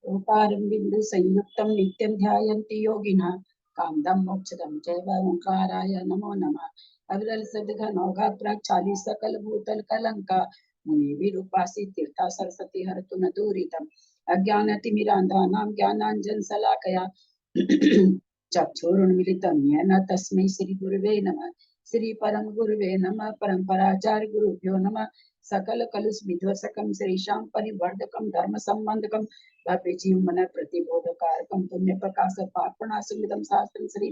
ओंकारं बिंदु संयुक्तं नित्यं ध्यायन्ति योगिनः कामदं मोक्षदं चैव ओंकाराय नमो नमः। अविरल सद्घन होगा प्राग 40 सकल भूतल कलंका मुनि विरूपासी तीर्था सरस्वती हरतु न दूरितम अज्ञानतिमिरान्धानां ज्ञानाञ्जन शलाकया चक्षुरुन्मीलितं येन तस्मै श्री गुरुवे नमः। श्री परम गुरुवे नमः। परम्पराचार्य गुरुभ्यो नमः। सकल कलुष विध्वंसकं श्रीशां परिवर्धकं धर्म संबंधकं भव्य जीवन प्रतिबोधकारकं पुण्य प्रकाश पापनाशमिदं शास्त्रं श्री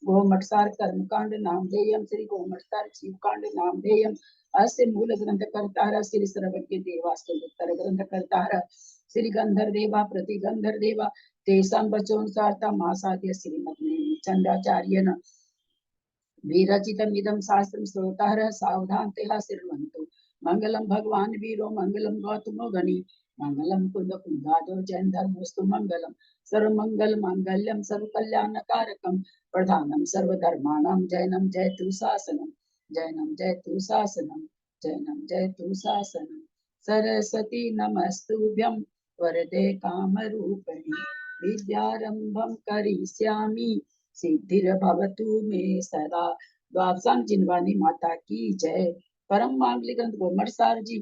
गोमठसार कर्मकांड नामधेयं श्री गोमठसार जीवकांड नामधेयं अस्य मूल ग्रंथ कर्ता श्री सर्वज्ञ देवास्तु उत्तर ग्रंथ कर्ता श्री गंधर देवा प्रति गंधर देवा तेषां वचोनुसारता मासाद्य श्रीमद् चंद्राचार्येण विरचितमिदं शास्त्रं श्रोतारः सावधानतया शृण्वन्तु। मंगलम भगवान वीरो मंगलम गौतमो गणि मंगलम कुंद कुंदादो जैन धर्मोस्तु मंगलम सर्वमंगल मांगल्यम सर्वकल्याणकारकम प्रधानम सर्वधर्माणां जैनम जयतु शासनम जैनम जयतु शासनम जैनम जयतु शासनम। सरस्वती नमस्तुभ्यं वरदे कामरूपिणि विद्यारंभं करिष्यामि सिद्धिर्भवतु मे सदा। द्वादशांग जिनवानी माता की जय। परम मांगलिक ग्रंथ गोमठसार जी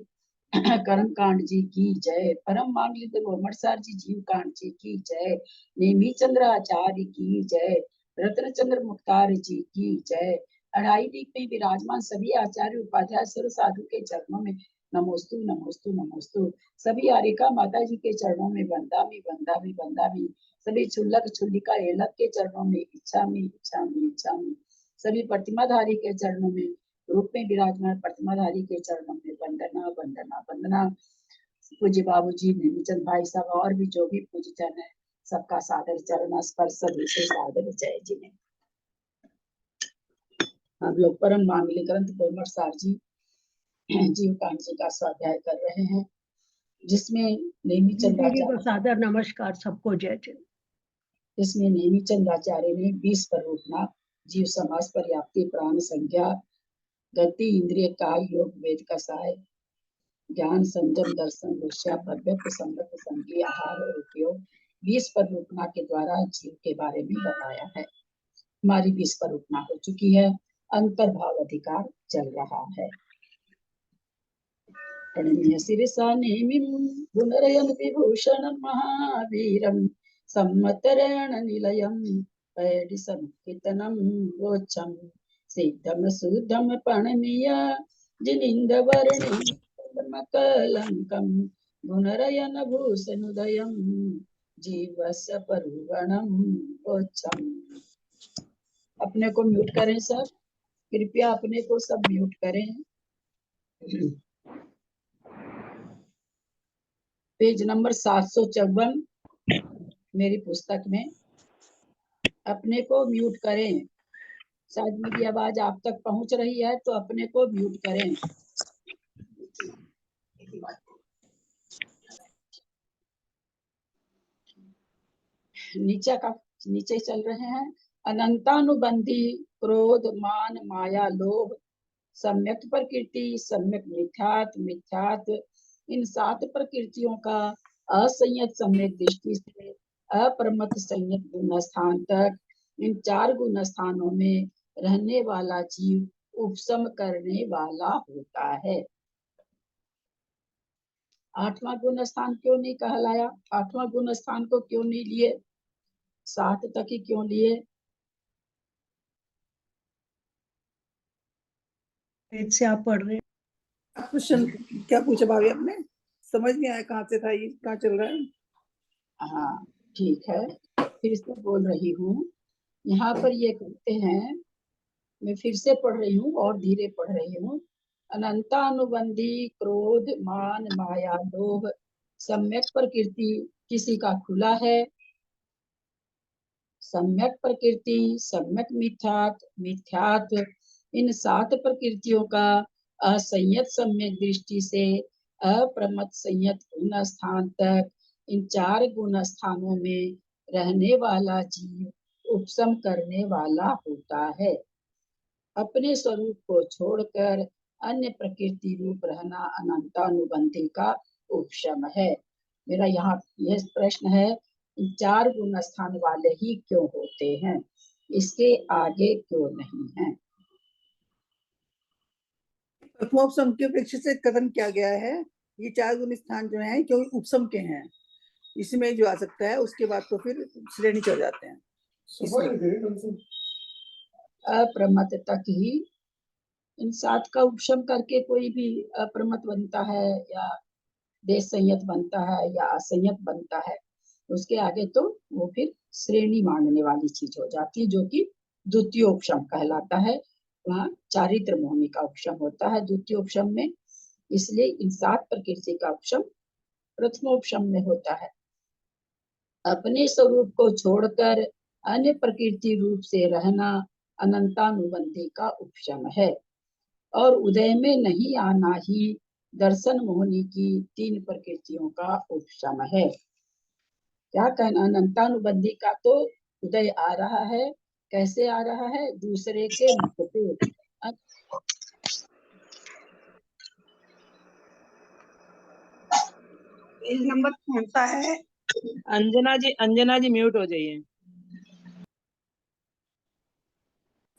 कर्म कांड जी की जय। परम मांगलिक गोमठसार जी जीव कांड जी की जय। नेमी चंद्र आचार्य की जय। रत्न चंद्र मुख्तार जी की जय। अढ़ाई दीप में विराजमान सभी आचार्य उपाध्याय सर्व साधु के चरणों में नमोस्तु नमोस्तु नमोस्तु। सभी आरिका माता जी के चरणों में वंदामि वंदामि वंदामि। सभी छुल्लक छुल्लिका एलक के चरणों में इच्छामि इच्छामि इच्छामि। सभी प्रतिमाधारी के चरणों में रूप में विराजमान प्रतिमाधारी के चरणों में वंदना वंदना वंदना। पूज्य बाबूजी नेमीचंद भाई साहब और भी जो भी पूज्य जन है सबका सादर चरण स्पर्श से सादर जय जी ने। हम लोग परम मांगलिक ग्रंथ गोमठसार जी जीव कांड जी का स्वाध्याय कर रहे हैं जिसमें नेमीचंद आचार्य सादर नमस्कार सबको जय जय। इसमें नेमीचंद आचार्य ने 20 पर रोकना जीव समाज पर्याप्ति प्राण संख्या गति इंद्रिय काय योग वेद का सहाय ज्ञान संयम दर्शन दृश्य पद्धत संगत संगी आहार और उपयोग 20 पर रोकना के द्वारा जीव के बारे में बताया है। हमारी 20 पर रोकना हो चुकी है। अंतर्भाव अधिकार चल रहा है। प्रणम्य शिरसा नेमिं गुणरयन् विभूषणं महावीरं सम्मतरेण निलयं पैडिसंकीर्तनं वोच्चं सिद्धं शुद्धं प्रणमीय जिनिन्दवर्णिकलङ्कं गुणरयन् भूषणोदयं जीवस्य परुवणं वोच्चं। अपने को म्यूट करें सब, कृपया अपने को सब म्यूट करें। पेज नंबर 754 मेरी पुस्तक में अपने को म्यूट करें। शायद मेरी आवाज आप तक पहुंच रही है तो अपने को म्यूट करें। नीचे चल रहे हैं। अनंतानुबंधी क्रोध मान माया लोभ सम्यक प्रकृति सम्यक मिथ्यात्व मिथ्यात्व इन 7 प्रकृतियों का असंयत सम्यक दृष्टि से अप्रमत्त संयत गुण स्थान तक इन 4 गुण स्थानों में रहने वाला जीव उपशम करने वाला होता है। 8वां गुण स्थान क्यों नहीं कहलाया? 8वां गुण स्थान को क्यों नहीं लिए? 7 तक ही क्यों लिए? से आप पढ़ रहे हैं। क्वेश्चन क्या पूछा भाभी आपने? समझ नहीं आया कहाँ से था ये, कहाँ चल रहा है? हाँ ठीक है, फिर से बोल रही हूँ। यहाँ पर ये कहते हैं, मैं फिर से पढ़ रही हूँ और धीरे पढ़ रही हूँ। अनंतानुबंधी क्रोध मान माया लोभ सम्यक प्रकृति किसी का खुला है। सम्यक प्रकृति सम्यक मिथ्यात्व इन 7 प्रकृतियों का असंयत सम्यक दृष्टि से अप्रमत्त संयत गुण स्थान तक इन 4 गुण स्थानों में रहने वाला जीव उपशम करने वाला होता है। अपने स्वरूप को छोड़कर अन्य प्रकृति रूप रहना अनंतानुबंधी का उपशम है। मेरा यहाँ यह प्रश्न है, इन 4 गुण स्थान वाले ही क्यों होते हैं, इसके आगे क्यों नहीं है? प्रथमोपसम की अपेक्षा से कथन किया गया है, ये 4 गुण स्थान जो हैं क्यों उपसम के हैं, इसमें जो आ सकता है उसके बाद तो फिर श्रेणी चढ़ जाते हैं। अप्रमत तक ही इन 7 का उपशम करके कोई भी अप्रमत बनता है या देश संयत बनता है या असंयत बनता है, उसके आगे तो वो फिर श्रेणी मांगने वाली चीज हो जाती है, जो कि द्वितीय उपशम कहलाता है। वहाँ चारित्र मोहनी का उपशम होता है द्वितीय उपशम में, इसलिए इन 7 प्रकृति का उपशम प्रथमोपशम में होता है। अपने स्वरूप को छोड़कर अन्य प्रकृति रूप से रहना अनंतानुबंधी का उपशम है, और उदय में नहीं आना ही दर्शन मोहनी की 3 प्रकृतियों का उपशम है। क्या कहना, अनंतानुबंधी का तो उदय आ रहा है, कैसे आ रहा है? दूसरे के मुख पे। पेज नंबर कौन सा है? अंजना जी म्यूट हो जाइए।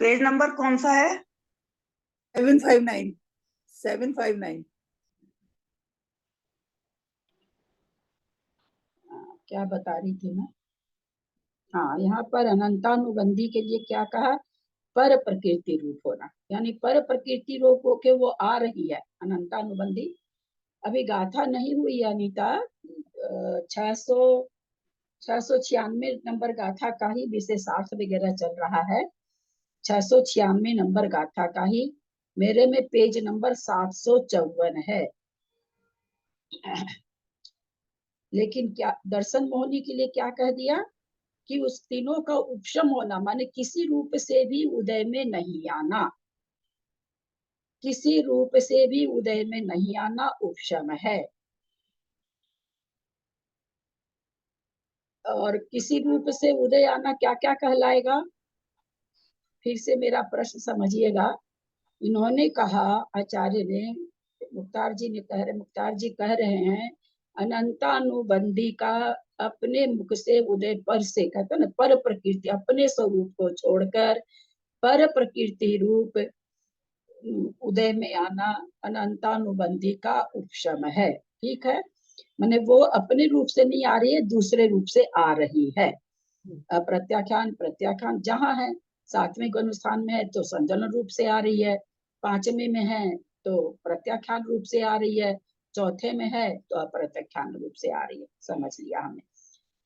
पेज नंबर कौन सा है? 759 क्या बता रही थी मैं? हाँ, यहाँ पर अनंतानुबंधी के लिए क्या कहा? पर प्रकृति रूप होना, यानी पर प्रकृति रूप होके वो आ रही है अनंतानुबंधी। अभी गाथा नहीं हुई अनीता, 696 नंबर गाथा का ही विशेषार्थ वगैरह चल रहा है। 696 नंबर गाथा का ही, मेरे में पेज नंबर 754 है। लेकिन क्या दर्शन मोहनी के लिए क्या कह दिया कि उस तीनों का उपशम होना, माने किसी रूप से भी उदय में नहीं आना, किसी रूप से भी उदय में नहीं आना उपशम है। और किसी रूप से उदय आना क्या क्या कहलाएगा? फिर से मेरा प्रश्न समझिएगा। इन्होंने कहा, आचार्य ने, मुख्तार जी कह रहे हैं अनंतानुबंधी का अपने मुख से उदय पर से, कहते हैं ना, पर प्रकृति, अपने स्वरूप को छोड़कर पर प्रकृति रूप उदय में आना अनंतानुबंधी का उपशम है। ठीक है, माने वो अपने रूप से नहीं आ रही है, दूसरे रूप से आ रही है। प्रत्याख्यान जहाँ है, 7वें अनुष्ठान में है तो संजलन रूप से आ रही है, 5वें में है तो प्रत्याख्यान रूप से आ रही है, 4थे में है तो अप्रत्याख्यान रूप से आ रही है। समझ लिया हमने।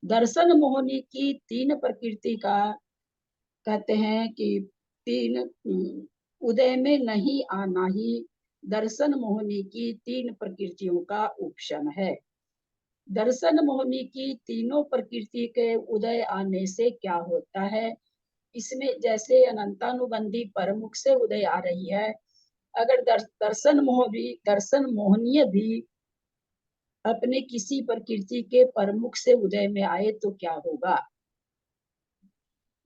दर्शन मोहनी की 3 प्रकृति का कहते हैं कि 3 उदय में नहीं आना ही दर्शन मोहनी की 3 प्रकृतियों का उपशम है। दर्शन मोहनी की तीनों प्रकृति के उदय आने से क्या होता है? इसमें जैसे अनंतानुबंधी परमुख से उदय आ रही है, अगर दर्शन मोहनीय भी अपने किसी प्रकृति के परमुख से उदय में आए तो क्या होगा?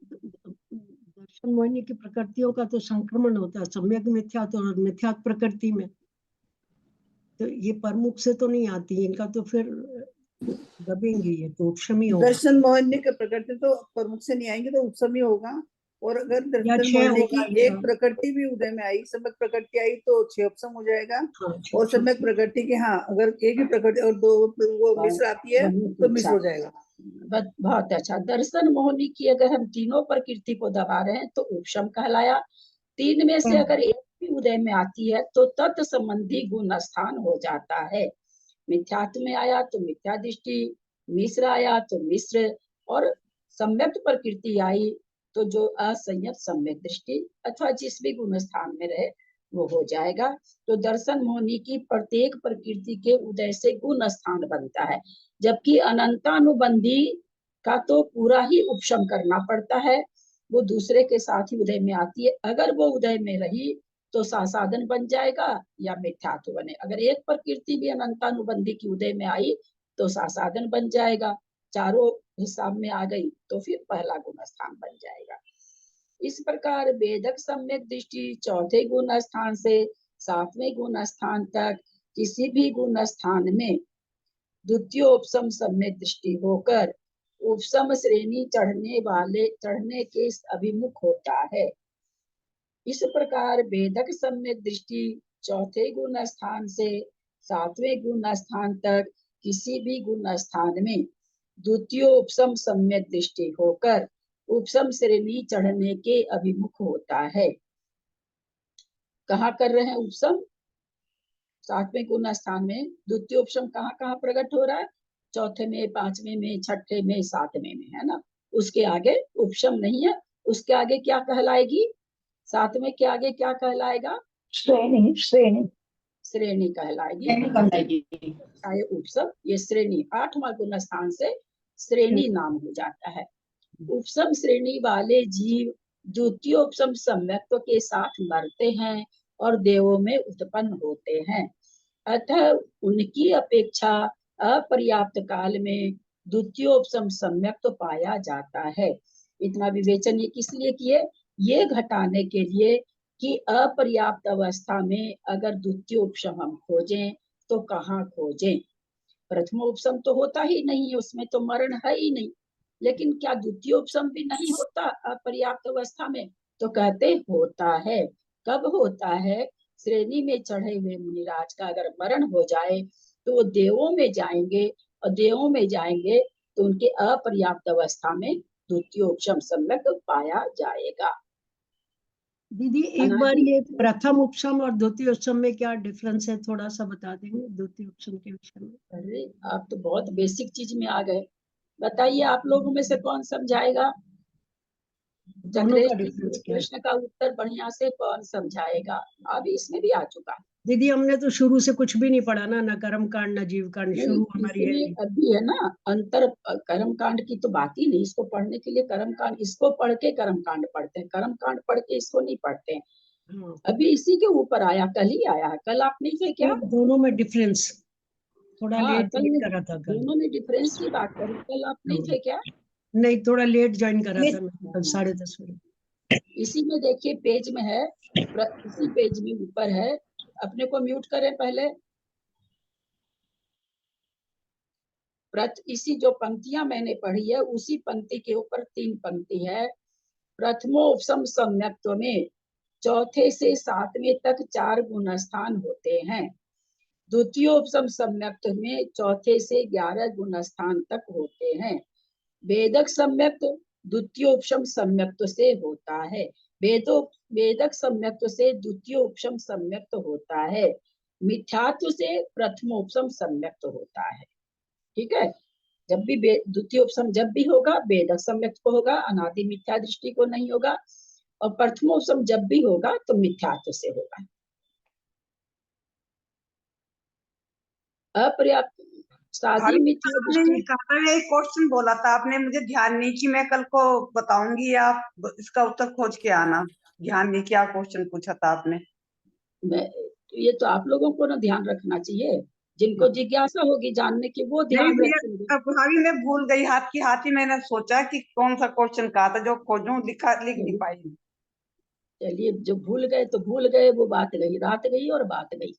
दर्शन मोहिनी की प्रकृतियों का तो संक्रमण होता है सम्यक मिथ्यात और मिथ्यात प्रकृति में, तो ये परमुख से तो नहीं आती, इनका तो फिर दबेंगे, ये तो उपशमी होगा। दर्शन मोहनी की प्रकृति तो प्रमुख से नहीं आएंगे तो उपसमी होगा। और अगर या दर्शन 6 मोहनी होगा की एक प्रकृति भी उदय में आई, सम्यक प्रकृति आई तो 6 उपसम हो जाएगा। हाँ, और सम्यक प्रकृति के, हाँ, अगर एक ही प्रकृति और 2 वो मिश्र आती है तो मिश्र हो जाएगा। बहुत अच्छा। दर्शन मोहनी की अगर हम तीनों प्रकृति को दबा रहे हैं तो उपशम कहलाया। 3 में से अगर एक भी उदय में आती है तो तत् संबंधी गुण स्थान हो जाता है। मिथ्यात्व में आया तो मिथ्या दृष्टि, मिश्र आया तो मिश्र, और सम्यक प्रकृति आई तो जो असंयत सम्यक दृष्टि अथवा जिस भी गुण स्थान में रहे वो हो जाएगा। तो दर्शन मोहनी की प्रत्येक प्रकृति के उदय से गुण स्थान बनता है, जबकि अनंतानुबंधी का तो पूरा ही उपशम करना पड़ता है, वो दूसरे के साथ ही उदय में आती है। अगर वो उदय में रही तो सासाधन बन जाएगा या मिथ्यात्व बने। अगर एक प्रकृति भी अनंतानुबंधी की उदय में आई तो सासाधन बन जाएगा, चारों हिसाब में आ गई तो फिर पहला गुण स्थान बन जाएगा। इस प्रकार वेदक सम्यक दृष्टि 4थे गुण स्थान से 7वें गुण स्थान तक किसी भी गुण स्थान में द्वितीय उपसम सम्यक दृष्टि होकर उपसम श्रेणी चढ़ने के अभिमुख होता है। इस प्रकार भेदक सम्यक दृष्टि चौथे गुण स्थान से सातवें गुण स्थान तक किसी भी गुण स्थान में द्वितीय उपसम सम्यक दृष्टि होकर उपसम श्रेणी चढ़ने के अभिमुख होता है। कहाँ कर रहे हैं उपसम? सातवें गुण स्थान में। द्वितीय उपसम कहाँ कहाँ प्रकट हो रहा है? चौथे में, पांचवें में, छठे में, सातवें में, है ना। उसके आगे उपसम नहीं है। उसके आगे क्या कहलाएगी? सातवें के आगे क्या कहलाएगा? श्रेणी श्रेणी श्रेणी कहलाएगी। श्रेणी कहलाएगी। ये उपसम, ये श्रेणी 8वां गुण स्थान से श्रेणी नाम हो जाता है। उपसम श्रेणी वाले जीव द्वितीय उपसम सम्यक्त्व के साथ मरते हैं और देवों में उत्पन्न होते हैं। अतः उनकी अपेक्षा अपर्याप्त काल में द्वितीय उपसम सम्यक्त्व पाया जाता है। इतना विवेचन ये किस लिए किए? ये घटाने के लिए कि अपर्याप्त अवस्था में अगर द्वितीय उपसम हम खोजें तो कहाँ खोजें? प्रथम उपसम तो होता ही नहीं है, उसमें तो मरण है ही नहीं। लेकिन क्या द्वितीय उपसम भी नहीं होता अपर्याप्त अवस्था में? तो कहते होता है। कब होता है? श्रेणी में चढ़े हुए मुनिराज का अगर मरण हो जाए तो वो देवों में जाएंगे, और देवों में जाएंगे तो उनके अपर्याप्त अवस्था में द्वितीय उपसम सम्यक पाया जाएगा। दीदी एक बार ये प्रथम उपसम और द्वितीय उपसम में क्या डिफरेंस है, थोड़ा सा बता देंगे द्वितीय उपसम के विषय में? अरे आप तो बहुत बेसिक चीज में आ गए। बताइए आप लोगों में से कौन समझाएगा? दोनों का चक्रेश जी डिफरेंस क्या है? प्रश्न का उत्तर बढ़िया से कौन समझाएगा? अभी इसमें भी आ चुका है। दीदी हमने तो शुरू से कुछ भी नहीं पढ़ा ना, न कर्म कांड न जीव कांड, शुरू हमारी है इसमें अभी है ना अंतर। कर्म कांड की तो बात ही नहीं। इसको पढ़ने के लिए कर्म कांड, इसको पढ़ के कर्म कांड पढ़ते हैं, कर्म कांड पढ़ के इसको नहीं पढ़ते हैं। हाँ। अभी इसी के ऊपर आया, कल ही आया है। कल आप नहीं थे क्या? तो दोनों में डिफरेंस थोड़ा हाँ, लेट कल ज्वाइन करा था कल। दोनों में डिफरेंस की बात करी। कल आप नहीं थे क्या? नहीं, थोड़ा लेट ज्वाइन करा था मैं कल 10:30 बजे। इसी में देखिए पेज में है, इसी पेज में ऊपर है। अपने को म्यूट करें पहले। इसी जो पंक्तियां मैंने पढ़ी है उसी पंक्ति के ऊपर 3 पंक्ति है। प्रथमोपसम सम्यक्त्व में चौथे से 7वें तक 4 गुण स्थान होते हैं। द्वितीयोपसम सम्यक्त्व में चौथे से 11 गुण स्थान तक होते हैं। वेदक सम्यक्त्व द्वितीयोपसम सम्यक्त्व से होता है। वेदक सम्यक्त्व से द्वितीयोपसम सम्यक्त्व होता है। मिथ्यात्व से प्रथमोपसम सम्यक्त्व होता है। ठीक है। जब भी द्वितीय उपसम जब भी होगा वेदक सम्यक्त्व को होगा, अनादि मिथ्या दृष्टि को नहीं होगा। और प्रथमोपसम जब भी होगा तो मिथ्यात्व से होगा। अपर्याप्त सादी मिथ्या आपने दृष्टि। ये कहा है, एक क्वेश्चन बोला था आपने, मुझे ध्यान नहीं कि मैं कल को बताऊंगी, आप इसका उत्तर खोज के आना। ध्यान नहीं, क्या क्वेश्चन पूछा था आपने? ये तो आप लोगों को ना ध्यान रखना चाहिए। जिनको जिज्ञासा होगी जानने की वो नहीं ध्यान भैया, रखेंगे। अब भाभी मैं भूल गई, हाथ की हाथ ही मैंने सोचा कि कौन सा क्वेश्चन कहा था, जो खोजूं लिख नहीं पाई। चलिए, जो भूल गए तो भूल गए, वो बात गई, रात गई और बात गई।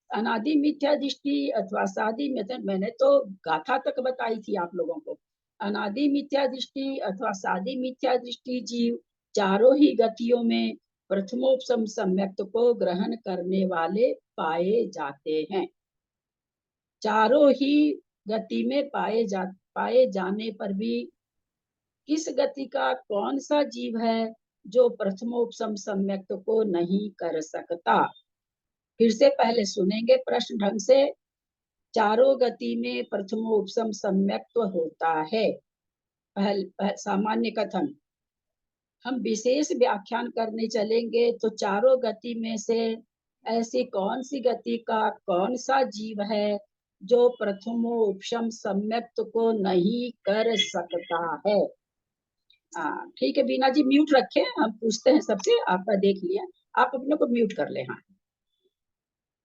अनादि मिथ्या दृष्टि अथवा सादी मिथ्या, मैंने तो गाथा तक बताई थी आप लोगों को। अनादि मिथ्या दृष्टि अथवा सादी मिथ्या दृष्टि जीव चारों ही गतियों में प्रथमोपसम सम्यक्त्व को ग्रहण करने वाले पाए जाते हैं। चारों ही गति में पाए जाने पर भी किस गति का कौन सा जीव है जो प्रथमोपसम सम्यक्त्व को नहीं कर सकता? फिर से पहले सुनेंगे प्रश्न ढंग से। चारों गति में प्रथमोपसम सम्यक्त्व होता है। सामान्य कथन। हम विशेष व्याख्यान करने चलेंगे तो चारों गति में से ऐसी कौन सी गति का कौन सा जीव है जो प्रथमोपसम सम्यक्त्व को नहीं कर सकता है? हाँ ठीक है, बीना जी म्यूट रखें, हम पूछते हैं सबसे। आपका देख लिया, आप अपने को म्यूट कर ले। हाँ,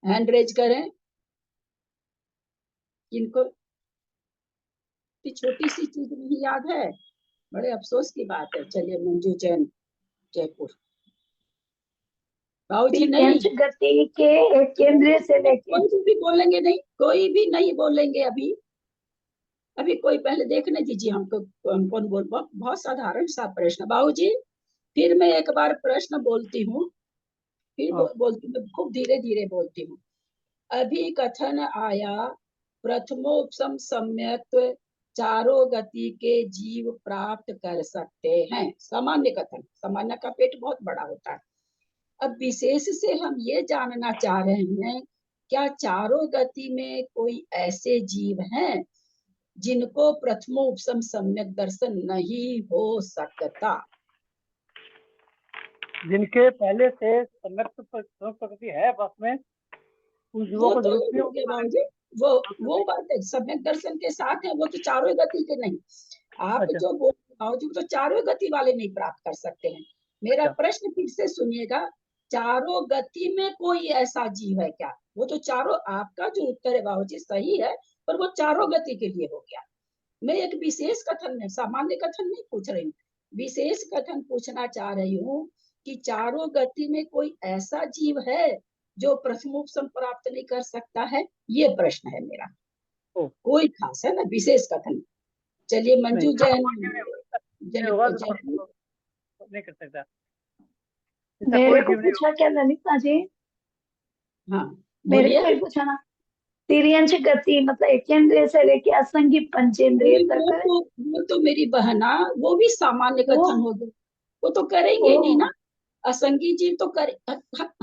हैंड रेज करें जिनको छोटी सी चीज नहीं याद है। बड़े अफसोस की बात है। चलिए, मंजू जैन, जयपुर। बाबूजी नहीं, तिर्यंच गति के एक केंद्र से लेके कोई भी बोलेंगे नहीं, कोई भी नहीं बोलेंगे अभी। अभी कोई पहले देखने दीजिए हमको, कौन कौन बोल। बहुत साधारण सा प्रश्न बाबूजी। फिर मैं एक बार प्रश्न बोलती हूँ, फिर बोलती हूँ, खूब धीरे धीरे बोलती हूँ। अभी कथन आया प्रथमोपसम सम्यक्त्व चारों गति के जीव प्राप्त कर सकते हैं। सामान्य कथन, सामान्य का पेट बहुत बड़ा होता है। अब विशेष से हम ये जानना चाह रहे हैं, क्या चारों गति में कोई ऐसे जीव हैं जिनको प्रथमोपसम सम्यक दर्शन नहीं हो सकता? जिनके पहले से सम्यक प्रकृति है बस में, उन जीवों वो को तो जरूरत नहीं हो गया बाबूजी, वो बात है, सम्यक दर्शन के साथ है, वो तो चारों गति के नहीं। आप अच्छा। जो बोल बाबूजी, तो चारों गति वाले नहीं प्राप्त कर सकते हैं। मेरा अच्छा। प्रश्न फिर से सुनिएगा, चारों गति में कोई ऐसा जीव है क्या? वो तो चारों, आपका जो उत्तर है बाबूजी सही है, पर वो चारों गति के लिए हो गया। मैं एक विशेष कथन में, सामान्य कथन नहीं पूछ रही हूँ, विशेष कथन पूछना चाह रही हूँ कि चारों गति में कोई ऐसा जीव है जो प्रथमोपसम प्राप्त नहीं कर सकता है, ये प्रश्न है मेरा। कोई खास है ना, विशेष कथन। चलिए मंजू जैन, नहीं कर सकता। मेरे को पूछा क्या ललिता जी? हाँ मेरे बोलिए। को ही पूछा ना। तिर्यंच गति मतलब एकेंद्रिय से लेके असंगी पंचेंद्रिय तक वो तो मेरी बहना, वो भी सामान्य वो कथन हो गए, वो तो करेंगे नहीं ना। असंगी जीव तो कर,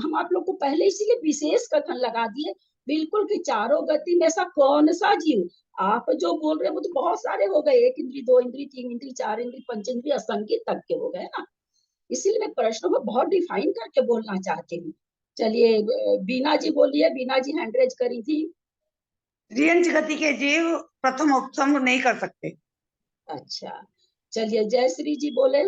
हम आप लोग को पहले इसीलिए विशेष कथन लगा दिए बिल्कुल कि चारों गति में ऐसा कौन सा जीव। आप जो बोल रहे हैं वो तो बहुत सारे हो गए, एक इंद्री, दो इंद्री, तीन इंद्री, चार इंद्री, पंचेंद्री, असंगी तक के हो गए ना। इसीलिए मैं प्रश्न को बहुत डिफाइन करके बोलना चाहती हूँ। चलिए बीना जी बोलिए, बीना जी हैंड रेज करी थी। त्रियंच गति के जीव प्रथम उपसम नहीं कर सकते। अच्छा चलिए जयश्री जी बोले।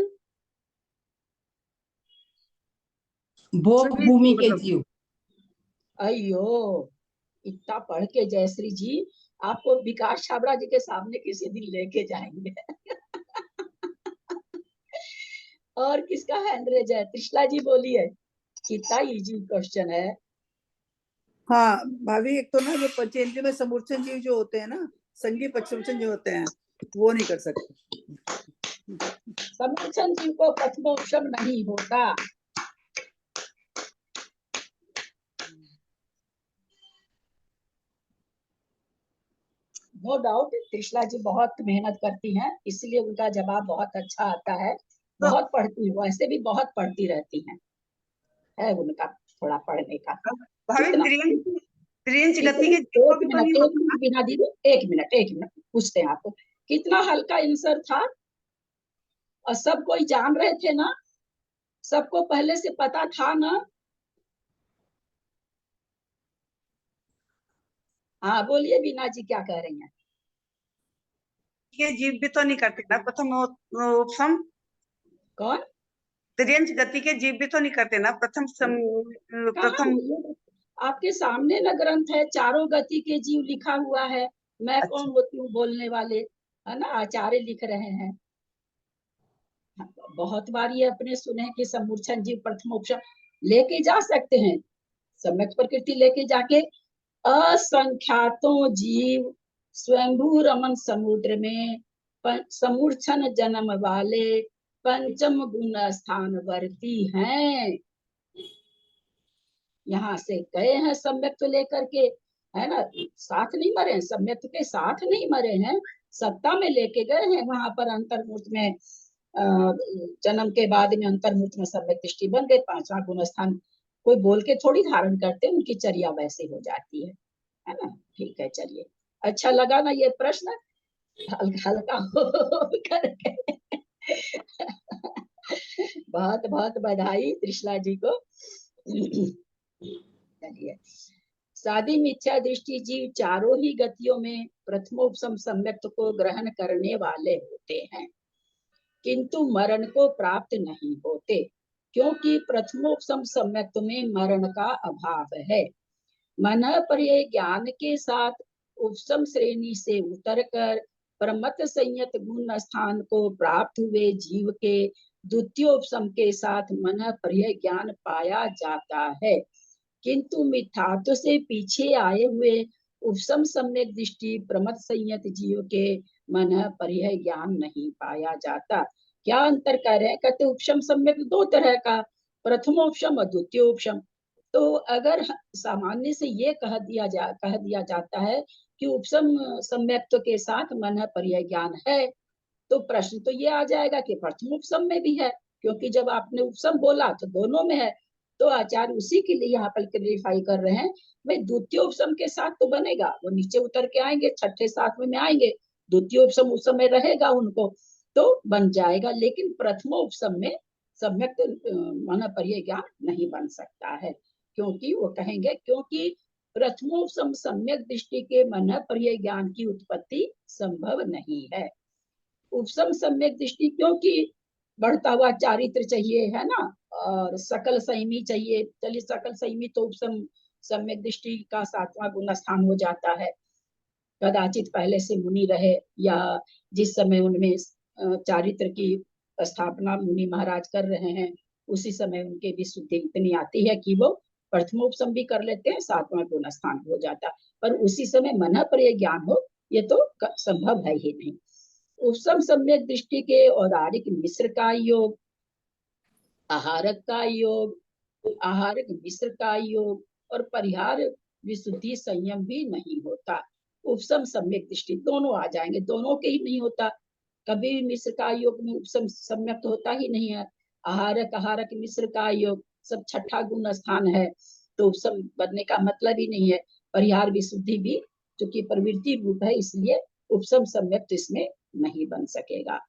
भोग भूमि के जीव। अयो, इतना पढ़ के जयश्री जी, आपको विकास छाबड़ा जी के सामने किसी दिन लेके जाएंगे। और किसका हैंड रेज है? त्रिशला जी बोलिए, कितना इजी क्वेश्चन है। हाँ भाभी, एक तो ना जो पंचेंद्रिय में समूर्छन जीव जो होते हैं ना, संगी पक्षमूर्छन जो होते हैं, वो नहीं कर सकते। समूर्छन जीव को प्रथमोपसम नहीं होता। नो डाउट त्रिशला जी बहुत मेहनत करती हैं, इसलिए उनका जवाब बहुत अच्छा आता है। बहुत पढ़ती, वैसे भी बहुत पढ़ती रहती हैं, है उनका थोड़ा पढ़ने का। भाभी कितना त्रियंच गति के जीव को भी तो नहीं एक होता। मिनट बिना दीदी, एक मिनट पूछते हैं आपको, कितना हल्का आंसर था और सब कोई जान रहे थे ना, सबको पहले से पता था ना? हाँ बोलिए बीना जी, क्या कह रही हैं? ये जीव भी तो नहीं करते ना प्रथम उपसम। कौन? त्रियंच गति के जीव भी तो नहीं करते ना प्रथम प्रथम। आपके सामने न ग्रंथ है, चारों गति के जीव लिखा हुआ है। मैं अच्छा। कौन होती हूँ बोलने वाले, है ना, आचार्य लिख रहे हैं। बहुत बार ये अपने सुने कि समूर्छन जीव प्रथमोपसम लेके जा सकते हैं, सम्यक प्रकृति लेके जाके असंख्यातों जीव स्वयंभू रमन समुद्र में समूर्छन जन्म वाले पंचम गुण स्थान वर्ती हैं। यहाँ से गए हैं सम्यक तो लेकर के, है ना, साथ नहीं मरे, सम्यक के साथ नहीं मरे हैं, सत्ता में लेके गए हैं। वहां पर अंतर्मूर्त में जन्म के बाद में अंतर्मूर्त में सम्यक दृष्टि बन गए, पांचवा गुण स्थान कोई बोल के थोड़ी धारण करते, उनकी चर्या वैसे हो जाती है ना। ठीक है चलिए, अच्छा लगा ना ये प्रश्न, हल्का हल्का हो करके। बहुत बहुत बधाई त्रिशला जी को। चलिए, सादी मिथ्या दृष्टि जीव चारों ही गतियों में प्रथमोपसम सम्यक्त को ग्रहण करने वाले होते हैं, किंतु मरण को प्राप्त नहीं होते, क्योंकि प्रथमोपसम सम्यक्त में मरण का अभाव है। मन पर ज्ञान के साथ उपसम श्रेणी से उतरकर प्रमत संयत गुण स्थान को प्राप्त हुए जीव के द्वितीयोपशम के साथ मन पर्याय ज्ञान पाया जाता है, किंतु मिथ्यात्व से पीछे आए हुए उपशम सम्यक दृष्टि प्रमत संयत जीव के मन पर्याय ज्ञान नहीं पाया जाता। क्या अंतर कर रहे हैं? कहते उपशम सम्यक दो तरह का, प्रथमोपशम और द्वितीयोपशम। तो अगर सामान्य से ये कह दिया जाता है कि उपशम सम्यक्त्व के साथ मन पर्याय ज्ञान है, तो प्रश्न तो ये आ जाएगा कि प्रथम उपशम में भी है, क्योंकि जब आपने उपशम बोला तो दोनों में है। तो आचार्य उसी के लिए यहाँ पर क्लेरिफाई कर रहे हैं, भाई द्वितीय उपशम के साथ तो बनेगा, वो नीचे उतर के आएंगे, छठे सातवें में आएंगे, द्वितीय उपशम उस समय रहेगा उनको, तो बन जाएगा, लेकिन प्रथम उपशम में सम्यक मन पर्याय ज्ञान नहीं बन सकता है, क्योंकि वो कहेंगे क्योंकि प्रथमोपशम सम्यक दृष्टि के मन पर्याय ज्ञान की उत्पत्ति संभव नहीं है। उपशम सम्यक दृष्टि क्योंकि बढ़ता हुआ चारित्र चाहिए, है ना, और सकल संयमी चाहिए। चलिए सकल संयमी तो उपशम सम्यक दृष्टि का 7वां गुण स्थान हो जाता है। कदाचित पहले से मुनि रहे, या जिस समय उनमें चारित्र की स्थापना मुनि महाराज कर रहे हैं, उसी समय उनके भी शुद्धि इतनी आती है कि वो प्रथमोपशम भी कर लेते हैं, 7वां गुण स्थान हो जाता, पर उसी समय मन पर्याय ज्ञान हो, ये तो संभव है ही नहीं। उपशम सम्यक दृष्टि के औदारिक मिश्र का योग, आहारक का योग, आहारक मिश्र का योग और परिहार विशुद्धि संयम भी नहीं होता। उपशम सम्यक दृष्टि दोनों आ जाएंगे, दोनों के ही नहीं होता। कभी भी मिश्र का योग में उपशम सम्यक तो होता ही नहीं है। आहारक मिश्र का योग सब छठा गुण स्थान है, तो उपशम बनने का मतलब ही नहीं है। परिहार विशुद्धि भी चूंकि प्रवृत्ति रूप है, इसलिए उपशम सम्यक तो इसमें नहीं बन सकेगा।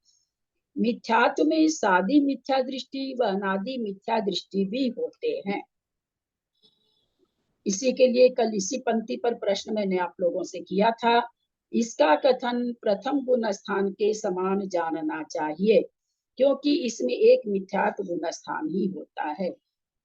मिथ्यात्व में सादी मिथ्या दृष्टि व अनादि मिथ्या दृष्टि भी होते हैं। इसी के लिए कल इसी पंक्ति पर प्रश्न मैंने आप लोगों से किया था, इसका कथन प्रथम गुण स्थान के समान जानना चाहिए, क्योंकि इसमें एक मिथ्यात्व गुण स्थान ही होता है।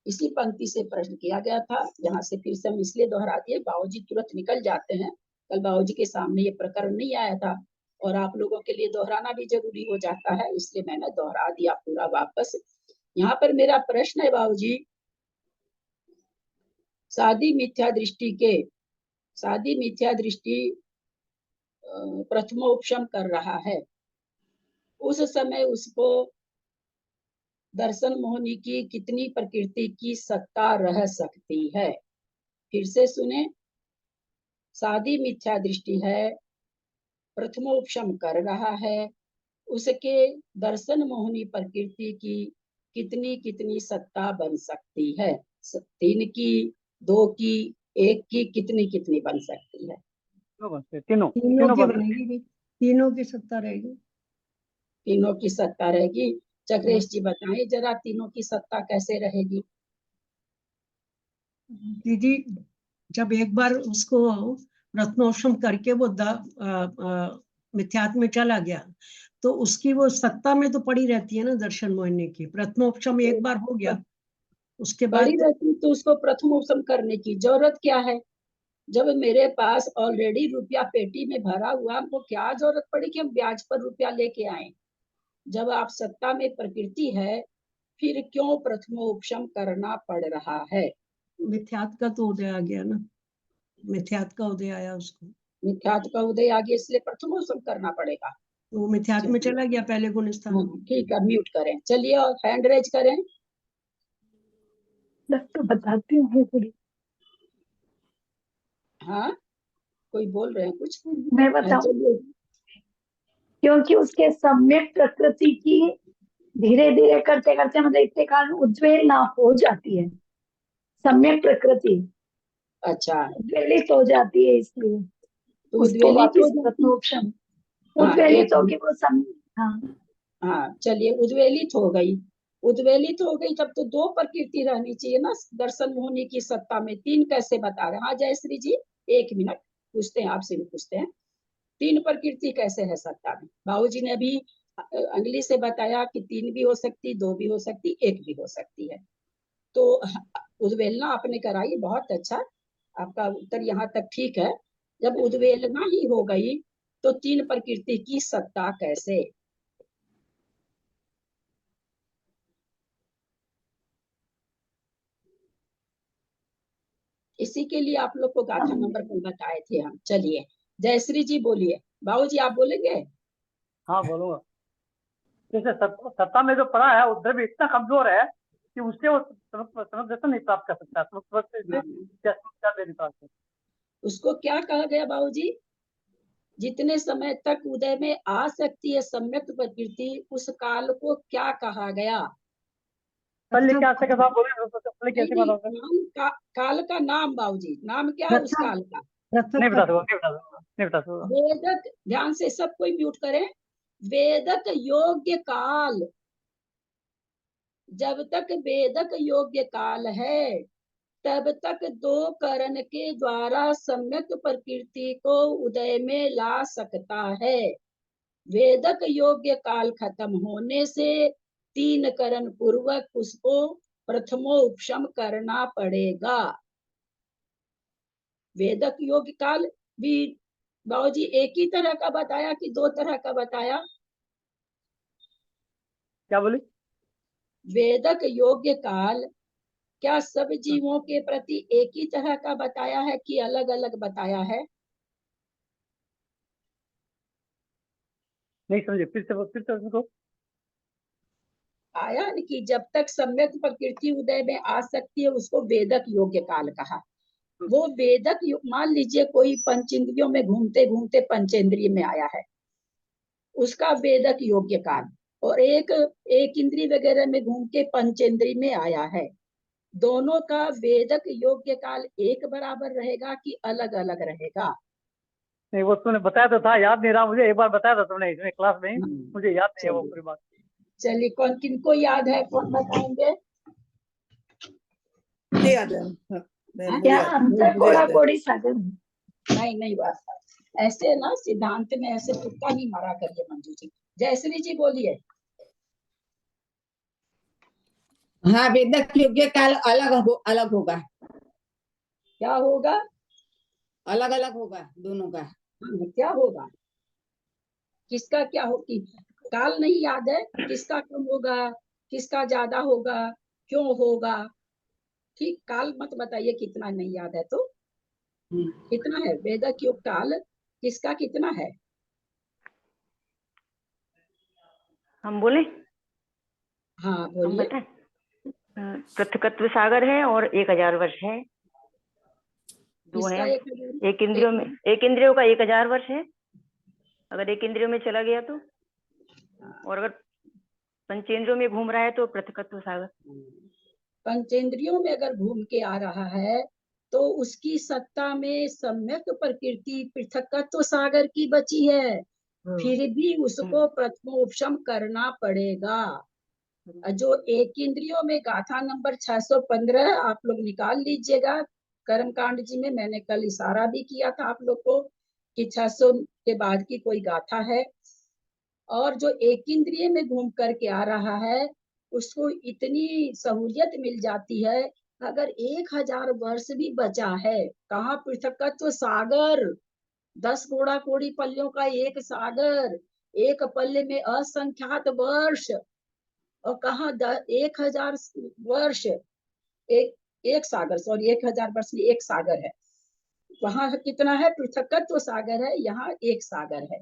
इसी पंक्ति से प्रश्न किया गया था, यहाँ से फिर से हम इसलिए दोहरा दिए, बाबूजी तुरंत निकल जाते हैं, कल बाबूजी के सामने ये प्रकरण नहीं आया था और आप लोगों के लिए दोहराना भी जरूरी हो जाता है, इसलिए मैंने दोहरा दिया पूरा वापस। यहाँ पर मेरा प्रश्न है बाबूजी, सादी मिथ्या दृष्टि प्रथमोपशम कर रहा है, उस समय उसको दर्शन मोहनी की कितनी प्रकृति की सत्ता रह सकती है? फिर से सुने, सादी मिथ्या दृष्टि है, प्रथमोपशम कर रहा है, उसके दर्शन मोहनी प्रकृति की कितनी सत्ता बन सकती है? 3 की, 2 की, 1 की, कितनी बन सकती है? तीनों की बनेगी भी, तीनों की सत्ता रहेगी। तीनों की सत्ता रहेगी। चक्रेश जी बताएं जरा, तीनों की सत्ता कैसे रहेगी? दीदी जब एक बार उसको रत्नोपशम करके वो मिथ्यात्व में चला गया, तो उसकी वो सत्ता में तो पड़ी रहती है ना दर्शन मोहिनी की। प्रथमोपशम एक बार हो गया, उसके बाद पड़ी रहती, तो उसको प्रथमोपशम करने की जरूरत क्या है? जब मेरे पास ऑलरेडी रुपया पेटी में भरा हुआ, हमको क्या जरूरत पड़ी कि हम ब्याज पर रुपया लेके आए? जब आप सत्ता में प्रकृति है, फिर क्यों प्रथमोपशम करना पड़ रहा है? मिथ्यात्व का तो उदय आ गया ना, मिथ्यात्व का उदय आया उसको, मिथ्यात्व का उदय आ गया, इसलिए प्रथमोपशम करना पड़ेगा। तो मिथ्यात्व में चला गया पहले गुण स्थान। ठीक है, म्यूट करें, चलिए और हैंड रेज करें। डॉक्टर बताती हूँ थोड़ी, हाँ, कोई बोल रहे हैं कुछ? मैं बताऊं, चलिए, क्योंकि उसके सम्यक प्रकृति की धीरे धीरे करते करते मतलब इतने काल में उद्वेलना हो जाती है, सम्यक प्रकृति अच्छा, उद्वेलित हो जाती है, इसलिए तो उसको उद्वेलित हो वापिस जाती, प्रथमोपशम हाँ, उद्वेलित होगी वो हाँ हाँ, चलिए उद्वेलित हो गई, तब तो 2 प्रकृति रहनी चाहिए ना दर्शन मोहनी की सत्ता में, 3 कैसे बता रहे हैं? हाँ जयश्री जी, 1 मिनट पूछते हैं, आपसे भी पूछते हैं, 3 प्रकृति कैसे है सत्ता में? बाबूजी ने अभी अंगली से बताया कि 3 भी हो सकती, 2 भी हो सकती, 1 भी हो सकती है। तो उद्वेलना आपने कराई, बहुत अच्छा, आपका उत्तर यहाँ तक ठीक है। जब उद्वेलना ही हो गई, तो तीन प्रकृति की सत्ता कैसे? इसी के लिए आप लोग को गाथा नंबर कल बताए थे हम। चलिए जयश्री जी बोलिए। बाबूजी आप बोलेंगे? हाँ बोलूंगा। जैसे सत्ता में जो पड़ा है उधर भी इतना कमजोर है कि उससे वो समझ नहीं प्राप्त कर सकता, क्या दे नहीं पाते। उसको क्या कहा गया बाबूजी? जितने समय तक उदय में आ सकती है सम्यक प्रकृति, उस काल को क्या कहा गया? पहले क्या से कैसा बोले, पहले कैसे नहीं, बताओगे? काल का नाम बाबूजी, नाम क्या है उस काल का? नहीं बता दूंगा, नहीं बता दूंगा, नहीं बता दूंगा। वेदक, ध्यान से सब कोई म्यूट करें। वेदक योग्य काल, जब तक वेदक योग्य काल है तब तक दो करण के द्वारा सम्यक प्रकृति को उदय में ला सकता है। वेदक योग्य काल खत्म होने से तीन करण पूर्वक उसको प्रथमोपशम करना पड़ेगा। वेदक योग्य काल भी बाबूजी एक ही तरह का बताया कि दो तरह का बताया? क्या बोली? वेदक योग्य काल क्या सब जीवों के प्रति एक ही तरह का बताया है कि अलग अलग बताया है? नहीं समझे, फिर से उसको। आया न कि जब तक सम्यक प्रकृति उदय में आ सकती है उसको वेदक योग्य काल कहा। वो वेदक मान लीजिए कोई पंचेंद्रियों में घूमते घूमते पंचेंद्रिय में आया है, उसका वेदक योग्य काल, और एक इंद्रिय वगैरह में घूम के पंचेंद्रिय में आया है, दोनों का वेदक योग्य काल एक बराबर रहेगा कि अलग अलग रहेगा? नहीं वो तुमने बताया तो था, याद नहीं रहा मुझे, एक बार बताया था तुमने इसमें क्लास में, मुझे याद नहीं है वो पूरी बात। चलिए कौन किनको याद है, कौन बताएंगे? मुझे याद है। हाँ, मुझे क्या याद है, अंतर मुझे कोड़ा याद है। कोड़ी सागर? नहीं बात ऐसे ना, सिद्धांत में ऐसे तुक्का नहीं मारा करिए मंजू जी। जयश्री जी बोलिए। हाँ, वेदक योग्य काल अलग होगा, क्या होगा? अलग अलग होगा दोनों का। क्या होगा? किसका क्या होगी? काल नहीं याद है, किसका कम होगा, किसका ज्यादा होगा, क्यों होगा? ठीक, काल मत बताइए कितना नहीं याद है तो। कितना है वेदक योग काल, किसका कितना है? हम बोले, हाँ हम बोलिए। बताएं। पृथकत्व सागर है और 1000 वर्ष है, दो किसका है। 1000? एक इंद्रियों का 1000 वर्ष है, अगर एक इंद्रियों में चला गया तो, और अगर पंचेंद्रियों में घूम रहा है तो पृथकत्व सागर। पंचेंद्रियों में अगर घूम के आ रहा है तो उसकी सत्ता में सम्यक प्रकृति पृथकत्व सागर की बची है, फिर भी उसको प्रथमोपशम करना पड़ेगा। जो एक इंद्रियों में गाथा नंबर 615 आप लोग निकाल लीजिएगा। कर्मकांड जी में मैंने कल इशारा भी किया था आप लोग को कि 600 के बाद की कोई गाथा है। और जो एक इंद्रिय में घूम करके आ रहा है उसको इतनी सहूलियत मिल जाती है, अगर 1000 वर्ष भी बचा है, कहाँ पृथकत्व सागर, 10 कोड़ा कोड़ी पल्लियों का एक सागर, एक पल्ले में असंख्यात वर्ष, और कहाँ 1000 वर्ष, एक सागर, सॉरी 1000 वर्ष में एक सागर है, वहां कितना है? पृथकत्व सागर है, यहाँ एक सागर है।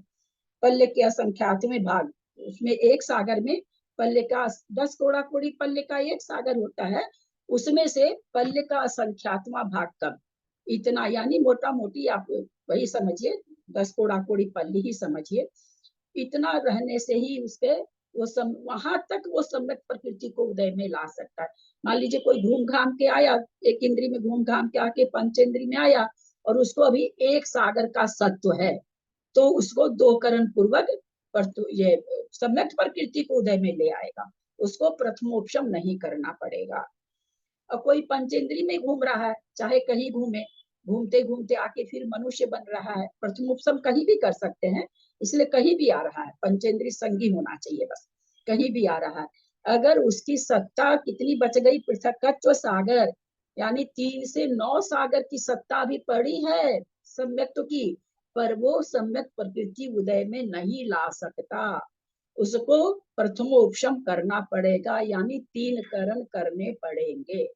पल्ले के असंख्यातवें भाग, उसमें एक सागर में पल्ले का 10 कोड़ा कोड़ी पल्ले का एक सागर होता है, उसमें से पल्ले का असंख्यातवां भाग कब, इतना, यानी मोटा मोटी आप वही समझिए, 10 कोड़ा कोड़ी पल्ली ही समझिए। इतना रहने से ही उसके वहां तक वो सम्यक प्रकृति को उदय में ला सकता है। मान लीजिए कोई घूम घाम के आया, एक इंद्री में घूम घाम के आके पंचेंद्री में आया, और उसको अभी एक सागर का सत्व है, तो उसको दो करण पूर्वक ये सम्यक प्रकृति को उदय में ले आएगा, उसको प्रथमोपशम नहीं करना पड़ेगा। और कोई पंचेंद्री में घूम रहा है, चाहे कहीं घूमे, घूमते घूमते आके फिर मनुष्य बन रहा है, प्रथमोपशम कहीं भी कर सकते हैं, इसलिए कहीं भी आ रहा है, पंचेंद्री संगी होना चाहिए बस, कहीं भी आ रहा है। अगर उसकी सत्ता कितनी बच गई? पृथकत्व सागर, यानी 3 से 9 सागर की सत्ता भी पड़ी है सम्यक की, पर वो सम्यक प्रकृति उदय में नहीं ला सकता। उसको प्रथमोपशम करना पड़ेगा, यानी 3 करण करने पड़ेंगे।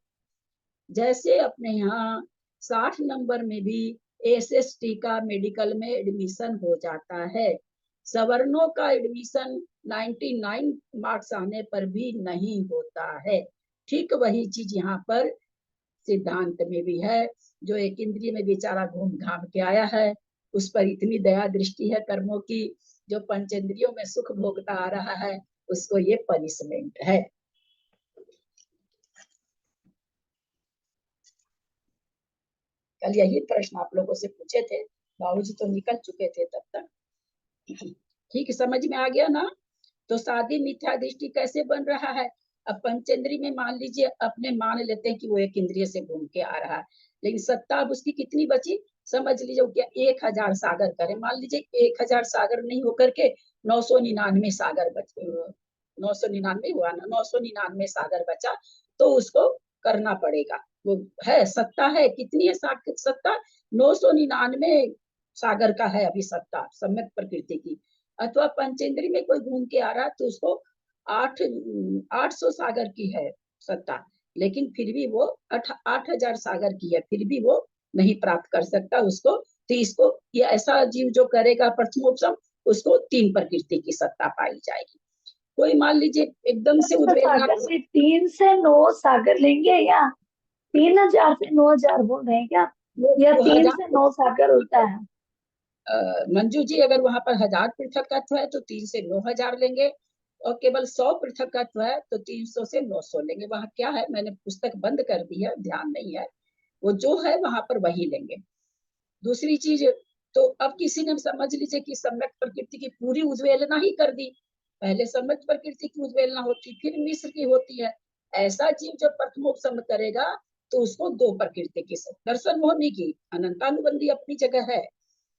जैसे अपने यहाँ 60 नंबर में भी एसएसटी का मेडिकल में एडमिशन हो जाता है, सवर्णों का एडमिशन 99 मार्क्स आने पर भी नहीं होता है। ठीक वही चीज यहाँ पर सिद्धांत में भी है। जो एक इंद्रिय में बेचारा घूम घाम के आया है, उस पर इतनी दया दृष्टि है कर्मों की, जो पंचेंद्रियों में सुख भोगता आ रहा है, उसको ये पनिशमेंट है। कल यही प्रश्न आप लोगों से पूछे थे, बाबूजी तो निकल चुके थे तब तक। ठीक समझ में आ गया ना? तो सादी मिथ्या दृष्टि कैसे बन रहा है? अब पंचेंद्री में मान लीजिए अपने मान लेते हैं कि वो एक इंद्रिय से घूम के आ रहा है, लेकिन सत्ता अब उसकी कितनी बची? समझ लीजिए क्या 1000 सागर करे, मान लीजिए 1000 सागर नहीं होकर के 999 सागर बच, 999 हुआ ना, 999 सागर बचा, तो उसको करना पड़ेगा। वो है सत्ता है, कितनी है सत्ता? 999 सागर का है अभी सत्ता सम्यक प्रकृति की। अथवा पंचेंद्री में कोई घूम के आ रहा है तो उसको 800 सागर की है सत्ता, लेकिन फिर भी वो 8000 सागर की है, फिर भी वो नहीं प्राप्त कर सकता उसको। तो इसको ये ऐसा जीव जो करेगा प्रथमोपशम, उसको 3 प्रकृति की सत्ता पाई जाएगी। कोई मान लीजिए एकदम से उद्वेलना, सागर से 3 से 9 सागर लेंगे या 3000 से 9000 बोल रहे हैं क्या, या 3 से 9 सागर होता है? मंजू जी अगर वहां पर 1000 पृथकत्व है तो 3 से 9000 लेंगे, और केवल 100 पृथकत्व है तो 300 से 900 लेंगे। वहां क्या है, मैंने पुस्तक बंद कर दी है, ध्यान नहीं है, वो जो है वहां पर वही लेंगे। दूसरी चीज, तो अब किसी ने समझ लीजिए कि सम्यक प्रकृति की पूरी उद्वेलना ही कर दी। पहले सम्यक प्रकृति की उद्वेलना होती, फिर मिश्र की होती है। ऐसा जीव जब प्रथमोपशम करेगा तो उसको 2 प्रकृति की दर्शन मोहनी की अनंतानुबंधी अपनी जगह है,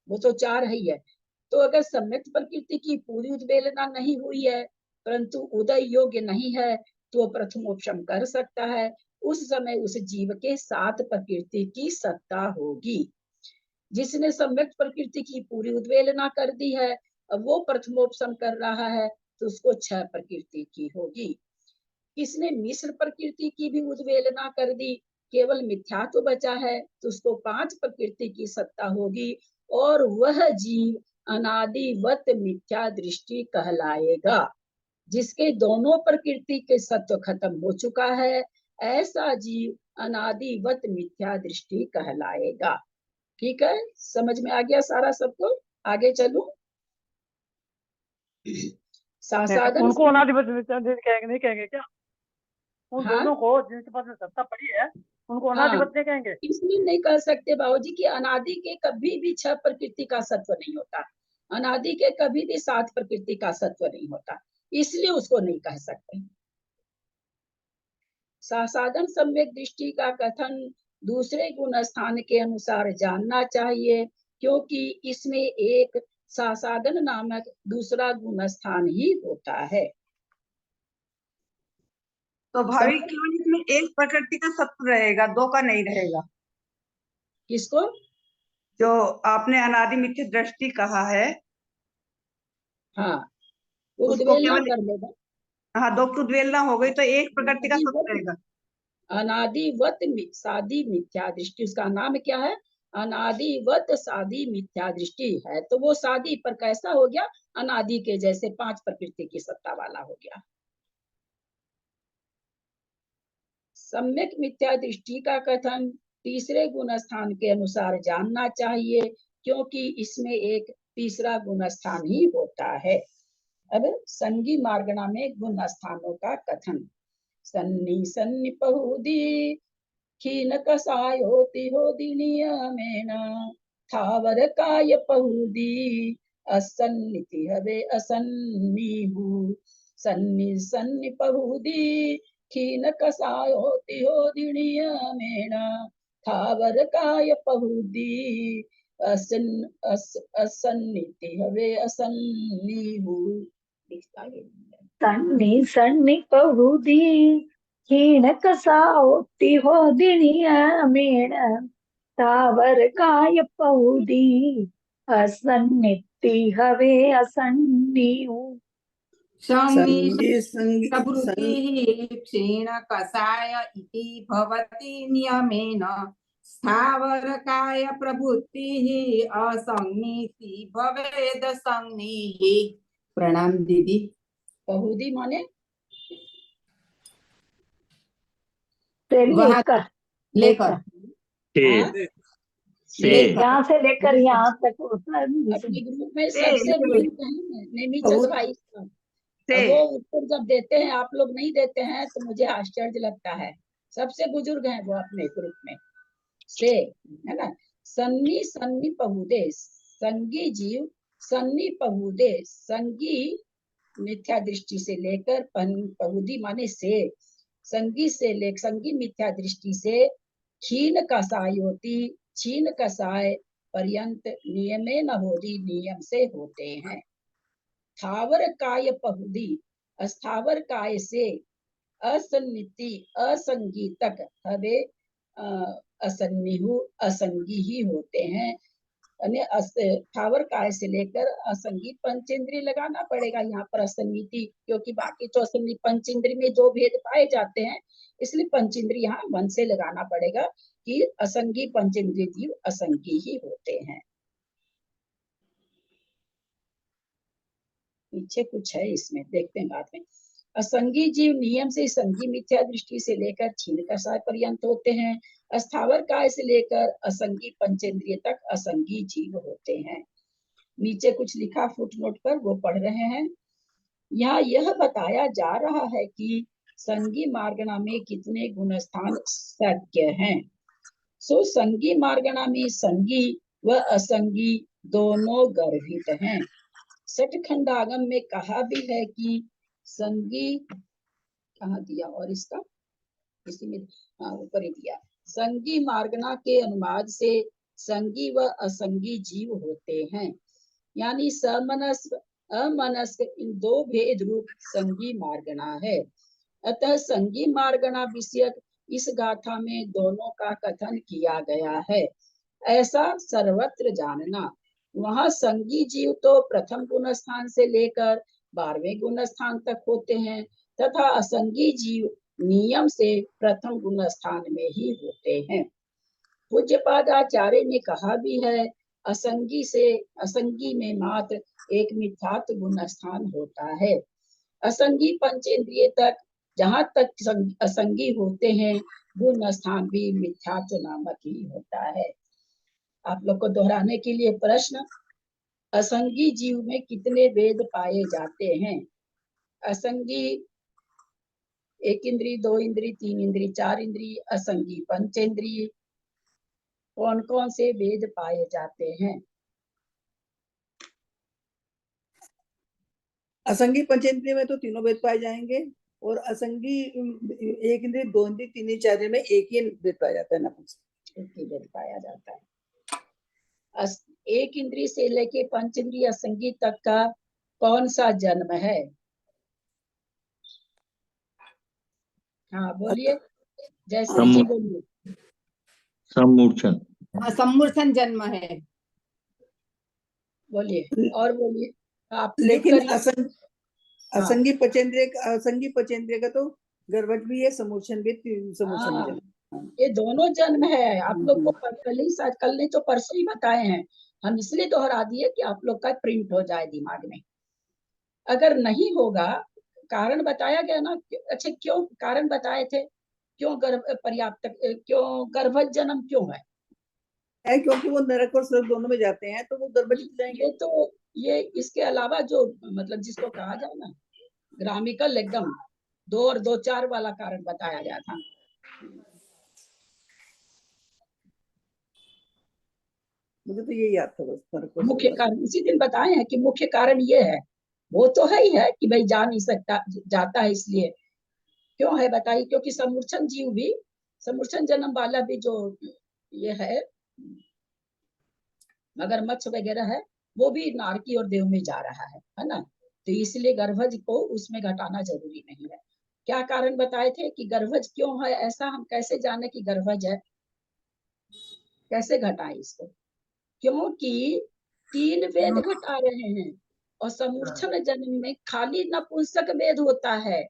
वो तो 4 ही है। तो अगर सम्यक प्रकृति की पूरी उद्वेलना नहीं हुई है, परंतु उदय योग्य नहीं है, तो वो प्रथमोपशम कर सकता है। उस समय उस जीव के 7 प्रकृति की सत्ता होगी। जिसने सम्यक प्रकृति की पूरी उद्वेलना कर दी है, अब वो प्रथमोपशम कर रहा है, तो उसको 6 प्रकृति की होगी। किसने मिश्र प्रकृति की भी उद्वेलना कर दी, केवल मिथ्यात्व बचा है, तो उसको 5 प्रकृति की सत्ता होगी, और वह जीव अनादिवत मिथ्या दृष्टि कहलाएगा। जिसके दोनों प्रकृति के सत्व खत्म हो चुका है, ऐसा जीव अनादिवत मिथ्या दृष्टि कहलाएगा। ठीक है, समझ में आ गया सारा सबको? आगे चलूं। सासादन उनको अनादिवत कहेंगे, नहीं कहेंगे क्या? उन हाँ? दोनों को जिनके पास में सत्ता पड़ी है उनको अनादिवत नहीं कहेंगे? इसलिए नहीं कह सकते बाबूजी कि अनादि के कभी भी 6 प्रकृति का सत्व नहीं होता, अनादि के कभी भी 7 प्रकृति का सत्व नहीं होता, इसलिए उसको नहीं कह सकते। सासादन सम्यक दृष्टि का कथन दूसरे गुण स्थान के अनुसार जानना चाहिए, क्योंकि इसमें एक सासादन नामक दूसरा गुण स्थान ही होता है। तो भावी केवल इसमें एक प्रकृति का सत्व रहेगा, 2 का नहीं रहेगा? किसको? जो आपने अनादि मिथ्या दृष्टि कहा है, हाँ, वो उसको उद्वेलना केवल, कर लेगा। हाँ, 2 की उद्वेलना हो गई तो एक प्रकृति का सत्व रहेगा। अनादिवत सादी मिथ्या दृष्टि, उसका नाम क्या है? अनादिवत सादी मिथ्या दृष्टि है। तो वो सादी पर कैसा हो गया? अनादि के जैसे 5 प्रकृति की सत्ता वाला हो गया। सम्यक मिथ्या दृष्टि का कथन तीसरे गुण स्थान के अनुसार जानना चाहिए, क्योंकि इसमें एक तीसरा गुण स्थान ही होता है। अब संगी मार्गणा में गुण स्थानों का कथन। सन्नि सन्नि पहुदी खीन कसायोति होदी नियमेन थावर काय पहुदी असन्निति हवे असन्निहु। सन्नि सन्नि पहुदी खीन कसायोति होदी नियमेन थावर काय पहुदी असन्निति हवे असन्निहु। सन्नि सन्नि पहुदी क्षीण कसाओति होदिनियमेण तावर काय पहुदी असन्निति हवे असन्नियु संगी संगी प्रवृत्तिः क्षीण कषाय इति भवति नियमेन स्थावरकाय प्रवृत्तिः असंनिति भवेद संनिः। प्रणाम दीदी। पहुदी माने से वहाँ लेकर लेकर हाँ? यहाँ से लेकर यहाँ तक होता है अपने ग्रुप में सबसे बुजुर्ग हैं नेमी चंद भाई साहब। से अब वो उत्तर जब देते हैं आप लोग नहीं देते हैं तो मुझे आश्चर्य लगता है। सबसे बुजुर्ग हैं वो अपने ग्रुप में से, है ना। सन्नी सन्नी पहुदे संगी जीव, सन्नी पहुदे संगी मिथ्या दृष्टि से लेकर पहुदी माने से, संगी से ले संगी मिथ्या दृष्टि से क्षीण कसायोति क्षीण कसाय पर्यंत नियमे न होदी नियम से होते हैं। स्थावर काय पहुदी अस्थावर काय से असन्निति असंगी तक हवे असन्निहु असंगी ही होते हैं। स्थावर काय से लेकर असंगी पंचेंद्रिय लगाना पड़ेगा यहाँ पर असन्निति, क्योंकि बाकी तो असंगी पंचेंद्रिय में जो भेद पाए जाते हैं इसलिए पंचेंद्रिय यहाँ मन से लगाना पड़ेगा कि असंगी पंचेंद्रिय जीव असंगी ही होते हैं। पीछे कुछ है इसमें देखते हैं बाद में। असंगी जीव नियम से संगी मिथ्या दृष्टि से लेकर क्षीण कषाय पर्यंत होते हैं। अस्थावर काय से लेकर असंगी पंचेंद्रिय तक असंगी जीव होते हैं। नीचे कुछ लिखा फुटनोट पर, वो पढ़ रहे हैं। यहाँ यह बताया जा रहा है कि संगी मार्गणा में कितने गुणस्थान शक्य हैं। सो संगी मार्गणा में संगी व असंगी दोनों गर्भित हैं। सठखंडागम में कहा भी है कि संगी, कहाँ दिया और इसका इसी में ऊपर ही दिया, संगी मार्गणा के अनुवाद से संगी व असंगी जीव होते हैं। यानी समनस्क अमनस्क इन दो भेद रूप संगी मार्गणा है। अतः संगी मार्गणा विषयक इस गाथा में दोनों का कथन किया गया है, ऐसा सर्वत्र जानना। वहाँ संगी जीव तो प्रथम गुण स्थान से लेकर 12वें गुण स्थान तक होते हैं तथा असंगी जीव नियम से प्रथम गुण स्थान में ही होते हैं। पूज्यपाद आचार्य ने कहा भी है, असंगी में मात्र एक मिथ्यात्व गुण स्थान होता है। असंगी पंचेंद्रिय तक जहाँ तक असंगी होते हैं गुण स्थान भी मिथ्यात्व नामक ही होता है। आप लोग को दोहराने के लिए प्रश्न, असंगी जीव में कितने वेद पाए जाते हैं? असंगी 1 इंद्री 2 इंद्री 3 इंद्री 4 इंद्री, असंगी पंचेंद्रिय, कौन कौन से वेद पाए जाते हैं? असंगी पंचेंद्रिय में तो तीनों वेद पाए जाएंगे और असंगी 1 इंद्रिय 2 इंद्रिय 3 इंद्रिय 4 में एक ही वेद पाया जाता है, नपुंसक एक ही वेद पाया जाता है। 1 इंद्रिय से लेके पंचेंद्रिय असंगी तक का कौन सा जन्म है? हाँ बोलिए, जैसे जी बोलिए। सम्मूर्छन। सम्मूर्छन जन्म है। बोलिए और बोलिए आप। लेकिन असंगी पंचेंद्रिय का तो गर्भज भी है, समूर्छन भी, समूर्छन भी जन्म। ये दोनों जन्म है। आप लोग को कल ने तो परसों ही बताए हैं, हम इसलिए दोहरा दिए कि आप लोग का प्रिंट हो जाए दिमाग में। अगर नहीं होगा, कारण बताया गया ना। अच्छा क्यों कारण बताए थे? क्यों क्यों गर्भज जन्म क्यों है? क्योंकि वो नरक और स्वर्ग दोनों में जाते हैं तो वो गर्भज जाएंगे। ये इसके अलावा जो मतलब जिसको कहा जाए ना ग्रामिकल एकदम 2 और 2 4 वाला कारण बताया गया था। मुझे तो ये याद था बस। मुख्य कारण उसी दिन बताए हैं कि मुख्य कारण ये है। वो तो है ही है कि भाई जा नहीं सकता, जाता है इसलिए। क्यों है बताइए? क्योंकि समूर्छन जीव भी, समूर्छन जन्म वाला भी जो ये है मगरमच्छ वगैरह है, वो भी नारकी और देव में जा रहा है ना। तो इसलिए गर्भज को उसमें घटाना जरूरी नहीं है। क्या कारण बताए थे कि गर्भज क्यों है? ऐसा हम कैसे जाने कि गर्भज है? कैसे घटाएं इसको? क्योंकि तीन वेद घटा रहे हैं, और समूर्छन जन्म में खाली नपुंसक वेद होता है।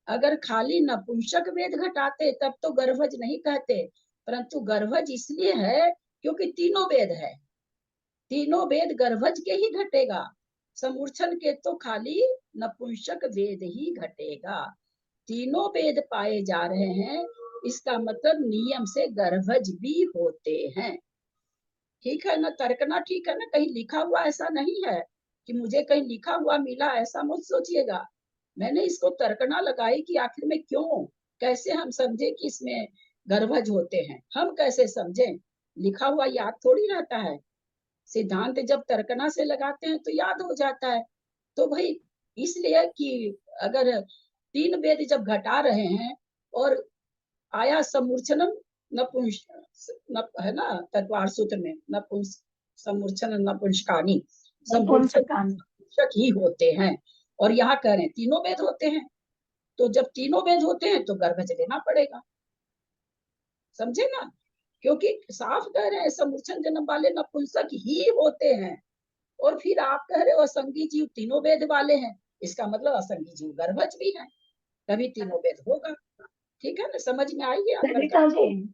अगर खाली नपुंसक वेद घटाते तब तो गर्भज नहीं कहते, परंतु गर्भज इसलिए है क्योंकि तीनों वेद है, तीनों वेद गर्भज के ही घटेगा। समूर्छन के तो खाली नपुंसक वेद ही घटेगा। तीनों वेद पाए जा रहे हैं, इसका मतलब नियम से गर्भज भी होते हैं। ठीक है ना, तर्कना ठीक है ना, कहीं लिखा हुआ ऐसा नहीं है कि मुझे कहीं लिखा हुआ मिला, ऐसा मत सोचिएगा। मैंने इसको तर्कना लगाई कि आखिर में क्यों, कैसे हम समझे कि इसमें गर्भज होते हैं। हम कैसे समझे, लिखा हुआ याद थोड़ी रहता है। सिद्धांत जब तर्कना से लगाते हैं तो याद हो जाता है। तो भाई इसलिए कि अगर तीन वेद जब घटा रहे हैं और आया समूर्छनम नपुंस है ना, तत्वार सूत्र में नपुंस समूर्छन नपुंसकानी, समूर्छक ही होते हैं। और यहाँ कह रहे हैं तीनों वेद होते हैं, तो जब तीनों वेद होते हैं तो गर्भज लेना पड़ेगा, समझे ना, क्योंकि साफ कह रहे हैं समूर्छन जन्म वाले नपुंसक ही होते हैं। और फिर आप कह रहे हो असंगी जीव तीनों वेद वाले हैं, इसका मतलब असंगी जीव गर्भज भी है, तभी तीनों वेद होगा। ठीक है ना, समझ में आई है? ललिता जी,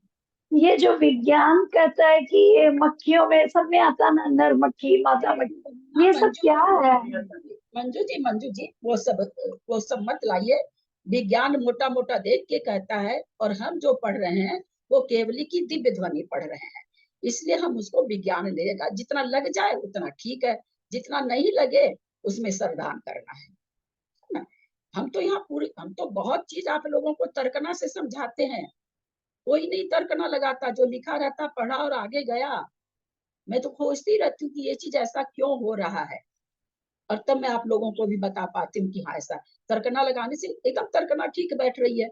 ये जो विज्ञान कहता है कि ये मक्खियों में सब में आता ना, नर मक्खी मादा मक्खी, ये सब क्या है? मंजू जी वो सब मत लाइए। विज्ञान मोटा मोटा देख के कहता है, और हम जो पढ़ रहे हैं वो केवली की दिव्य ध्वनि पढ़ रहे हैं, इसलिए हम उसको विज्ञान लेगा। जितना लग जाए उतना ठीक है, जितना नहीं लगे उसमें श्रद्धान करना है ना। हम तो यहाँ हम तो बहुत चीज आप लोगों को तर्कना से समझाते हैं, कोई नहीं तर्कना लगाता, जो लिखा रहता पढ़ा और आगे गया। मैं तो खोजती रहती हूँ कि ये चीज ऐसा क्यों हो रहा है, और तब मैं आप लोगों को भी बता पाती हूँ कि हाँ ऐसा। तर्कना लगाने से एकदम तर्कना ठीक बैठ रही है।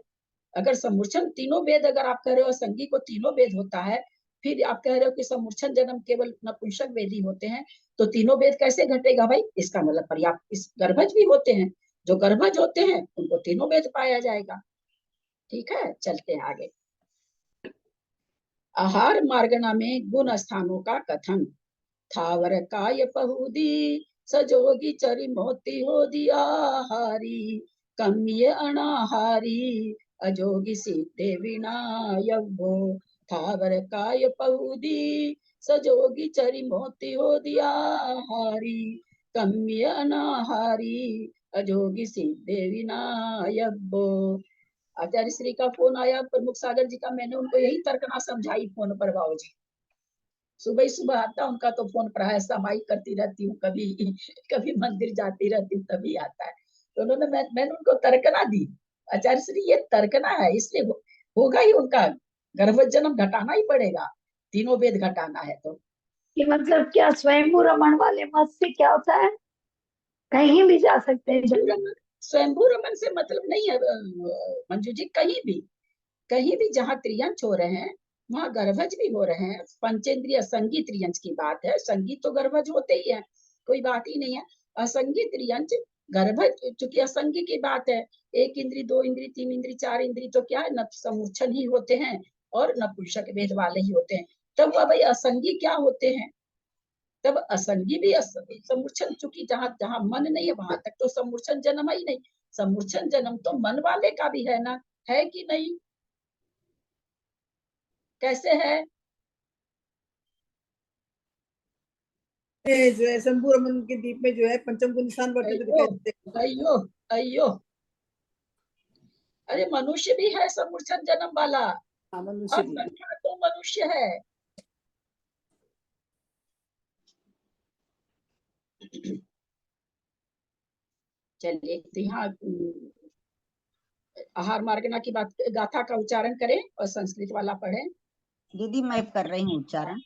अगर समूर्छन तीनों वेद, अगर आप कह रहे हो संगी को तीनों वेद होता है, फिर आप कह रहे हो कि समूर्छन जन्म केवल नपुंसक वेद ही होते हैं, तो तीनों वेद कैसे घटेगा भाई? इसका मतलब पर्याप्त इस गर्भज भी होते हैं, जो गर्भज होते हैं उनको तीनों वेद पाया जाएगा। ठीक है, चलते हैं आगे। आहार मार्गना में गुण स्थानों का कथन। थावर काय पहुदी सजोगी चरी मोती हो दिया हारी, कम्य अनाहारी अजोगी सिद्धे विनायको। थावर काय पहुदी सजोगी चरी मोती हो दिया हारी, कम्य अनाहारी अजोगी सिद्धे विनायको। आचार्य श्री का फोन आया, प्रमुख सागर जी का, मैंने उनको यही तर्कना समझाई फोन पर। बाबू जी सुबह सुबह आता उनका तो फोन पर है, समाई करती रहती हूँ, कभी कभी मंदिर जाती रहती हूँ तभी आता है। तो उन्होंने मैंने उनको तर्कना दी, आचार्य श्री ये तर्कना है, इसलिए होगा ही उनका गर्भ जन्म घटाना ही पड़ेगा, तीनों वेद घटाना है। तो ये मतलब क्या स्वयंभू रमण वाले मत से क्या होता है? कहीं भी जा सकते हैं जब? स्वयंभू रमन से मतलब नहीं है मंजू जी, कहीं भी जहाँ त्रियंच हो रहे हैं वहाँ गर्भज भी हो रहे हैं। पंचेंद्रिय असंगी त्रियंच की बात है, संगी तो गर्भज होते ही है, कोई बात ही नहीं है। असंगी त्रियंच गर्भज, चूंकि असंगी की बात है, एक इंद्री, दो इंद्री, तीन इंद्री, चार इंद्री तो क्या है, न समूर्छन ही होते हैं और नपुंसक वेद वाले ही होते हैं। तब वह भाई असंगी क्या होते हैं? तब असंगी भी समूर्छन, चूंकि जहाँ जहाँ मन नहीं है वहां तक तो समूर्छन जन्म ही नहीं। समूर्छन जन्म तो मन वाले का भी है ना, है कि नहीं? कैसे है? जो है शंभू रमन के द्वीप में जो है पंचम को निशान वर्तित दिखाई देते हैं। अयो अयो, अरे मनुष्य भी है समूर्छन जन्म वाला, हाँ, मनुष्य और भी। संख्या तो मनुष्य है। चलिए तो यहाँ आहार मार्गना की बात, गाथा का उच्चारण करें और संस्कृत वाला पढ़ें। दीदी मैं कर रही हूँ उच्चारण।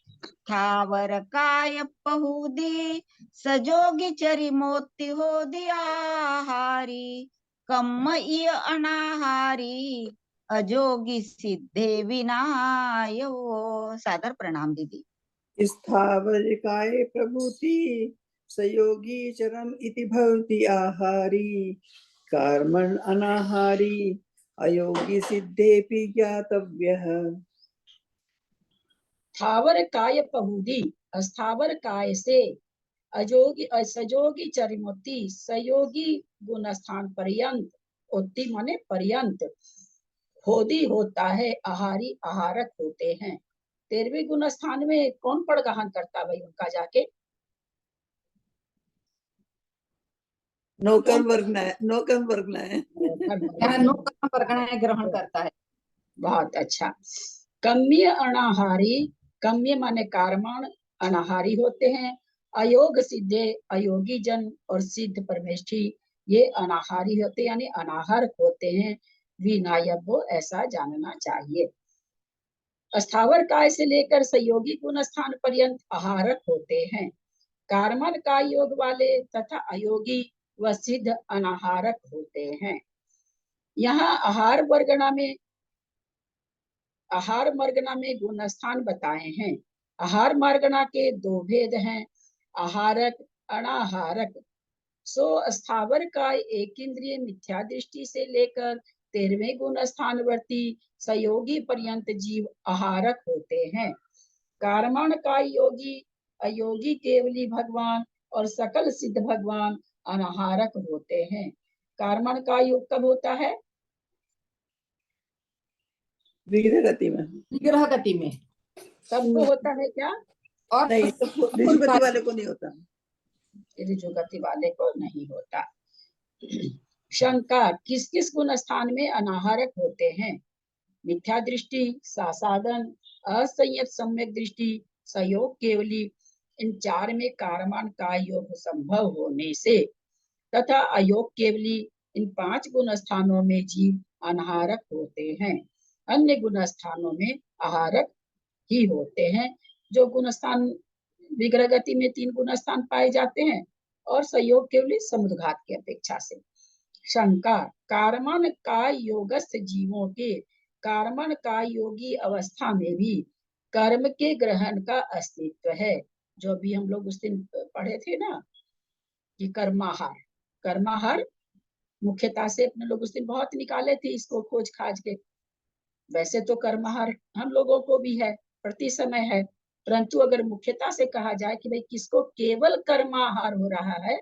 थावर काय पहुदी सजोगी चरी मोती हो दिया हारी, कम्मय अनाहारी अजोगी सिद्धे विनायो। सादर प्रणाम दीदी। स्थावर काय प्रभूति सयोगी चरम इति भवति आहारी, कर्मण अनाहारी अयोगी सिद्धेपि ज्ञातव्यः। स्थावर काय पहुदी, अस्थावर काय से अजोगी सजोगी चरिमोत्ति सयोगी गुणस्थान पर्यंत, उत्ति माने पर्यंत, होदी होता है, आहारी आहारक होते हैं। 13वें गुण स्थान में कौन पड़गाहन करता भाई उनका जाके? नौकम वर्गना है, नौकम वर्गना है। ग्रहण करता है। बहुत अच्छा। कम्य अनाहारी, कम्य माने कार्मण, अनाहारी होते हैं। अयोग सिद्धे अयोगी जन और सिद्ध परमेष्ठी ये अनाहारी होते यानी अनाहार होते हैं। विनायब ऐसा जानना चाहिए। स्थावर काय से लेकर संयोगी गुण स्थान पर्यंत आहारक होते हैं। कार्मण का योग वाले तथा अयोगी व सिद्ध अनाहारक होते हैं। यहाँ आहार मार्गना में गुण स्थान बताए हैं। आहार मार्गना के 2 भेद हैं, आहारक अनाहारक। सो स्थावर का एक इंद्रिय मिथ्या दृष्टि से लेकर 13वें गुण स्थानवर्ती संयोगी पर्यंत जीव आहारक होते हैं। कार्मण का योगी अयोगी केवली भगवान और सकल सिद्ध भगवान अनाहारक होते हैं। कार्मण का योग कब होता है? विग्रह गति में। विग्रह गति में सबको होता है क्या? और नहीं, तो ऋषुगति वाले को नहीं होता। ऋजुगति वाले को नहीं होता। शंका, किस किस गुण स्थान में अनाहारक होते हैं? मिथ्या दृष्टि, सासादन, असंयत सम्यक दृष्टि, संयोग केवली, इन 4 में कार्मण का योग संभव होने से तथा अयोग केवली, इन 5 गुण स्थानों में जीव अनाहारक होते हैं। अन्य गुण स्थानों में आहारक ही होते हैं। जो गुण स्थान विग्रह गति में 3 गुण स्थान पाए जाते हैं और संयोग केवली समुद्घात की अपेक्षा से। शंका, कार्मण का योगस्थ जीवों के कार्मण का योगी अवस्था में भी कर्म के ग्रहण का अस्तित्व है। जो भी हम लोग उस दिन पढ़े थे ना कि कर्माहार मुख्यता से अपने लोग उस दिन बहुत निकाले थे इसको खोज खाज के। वैसे तो कर्माहार हम लोगों को भी है, प्रति समय है, परंतु अगर मुख्यता से कहा जाए कि भाई किसको केवल कर्माहार हो रहा है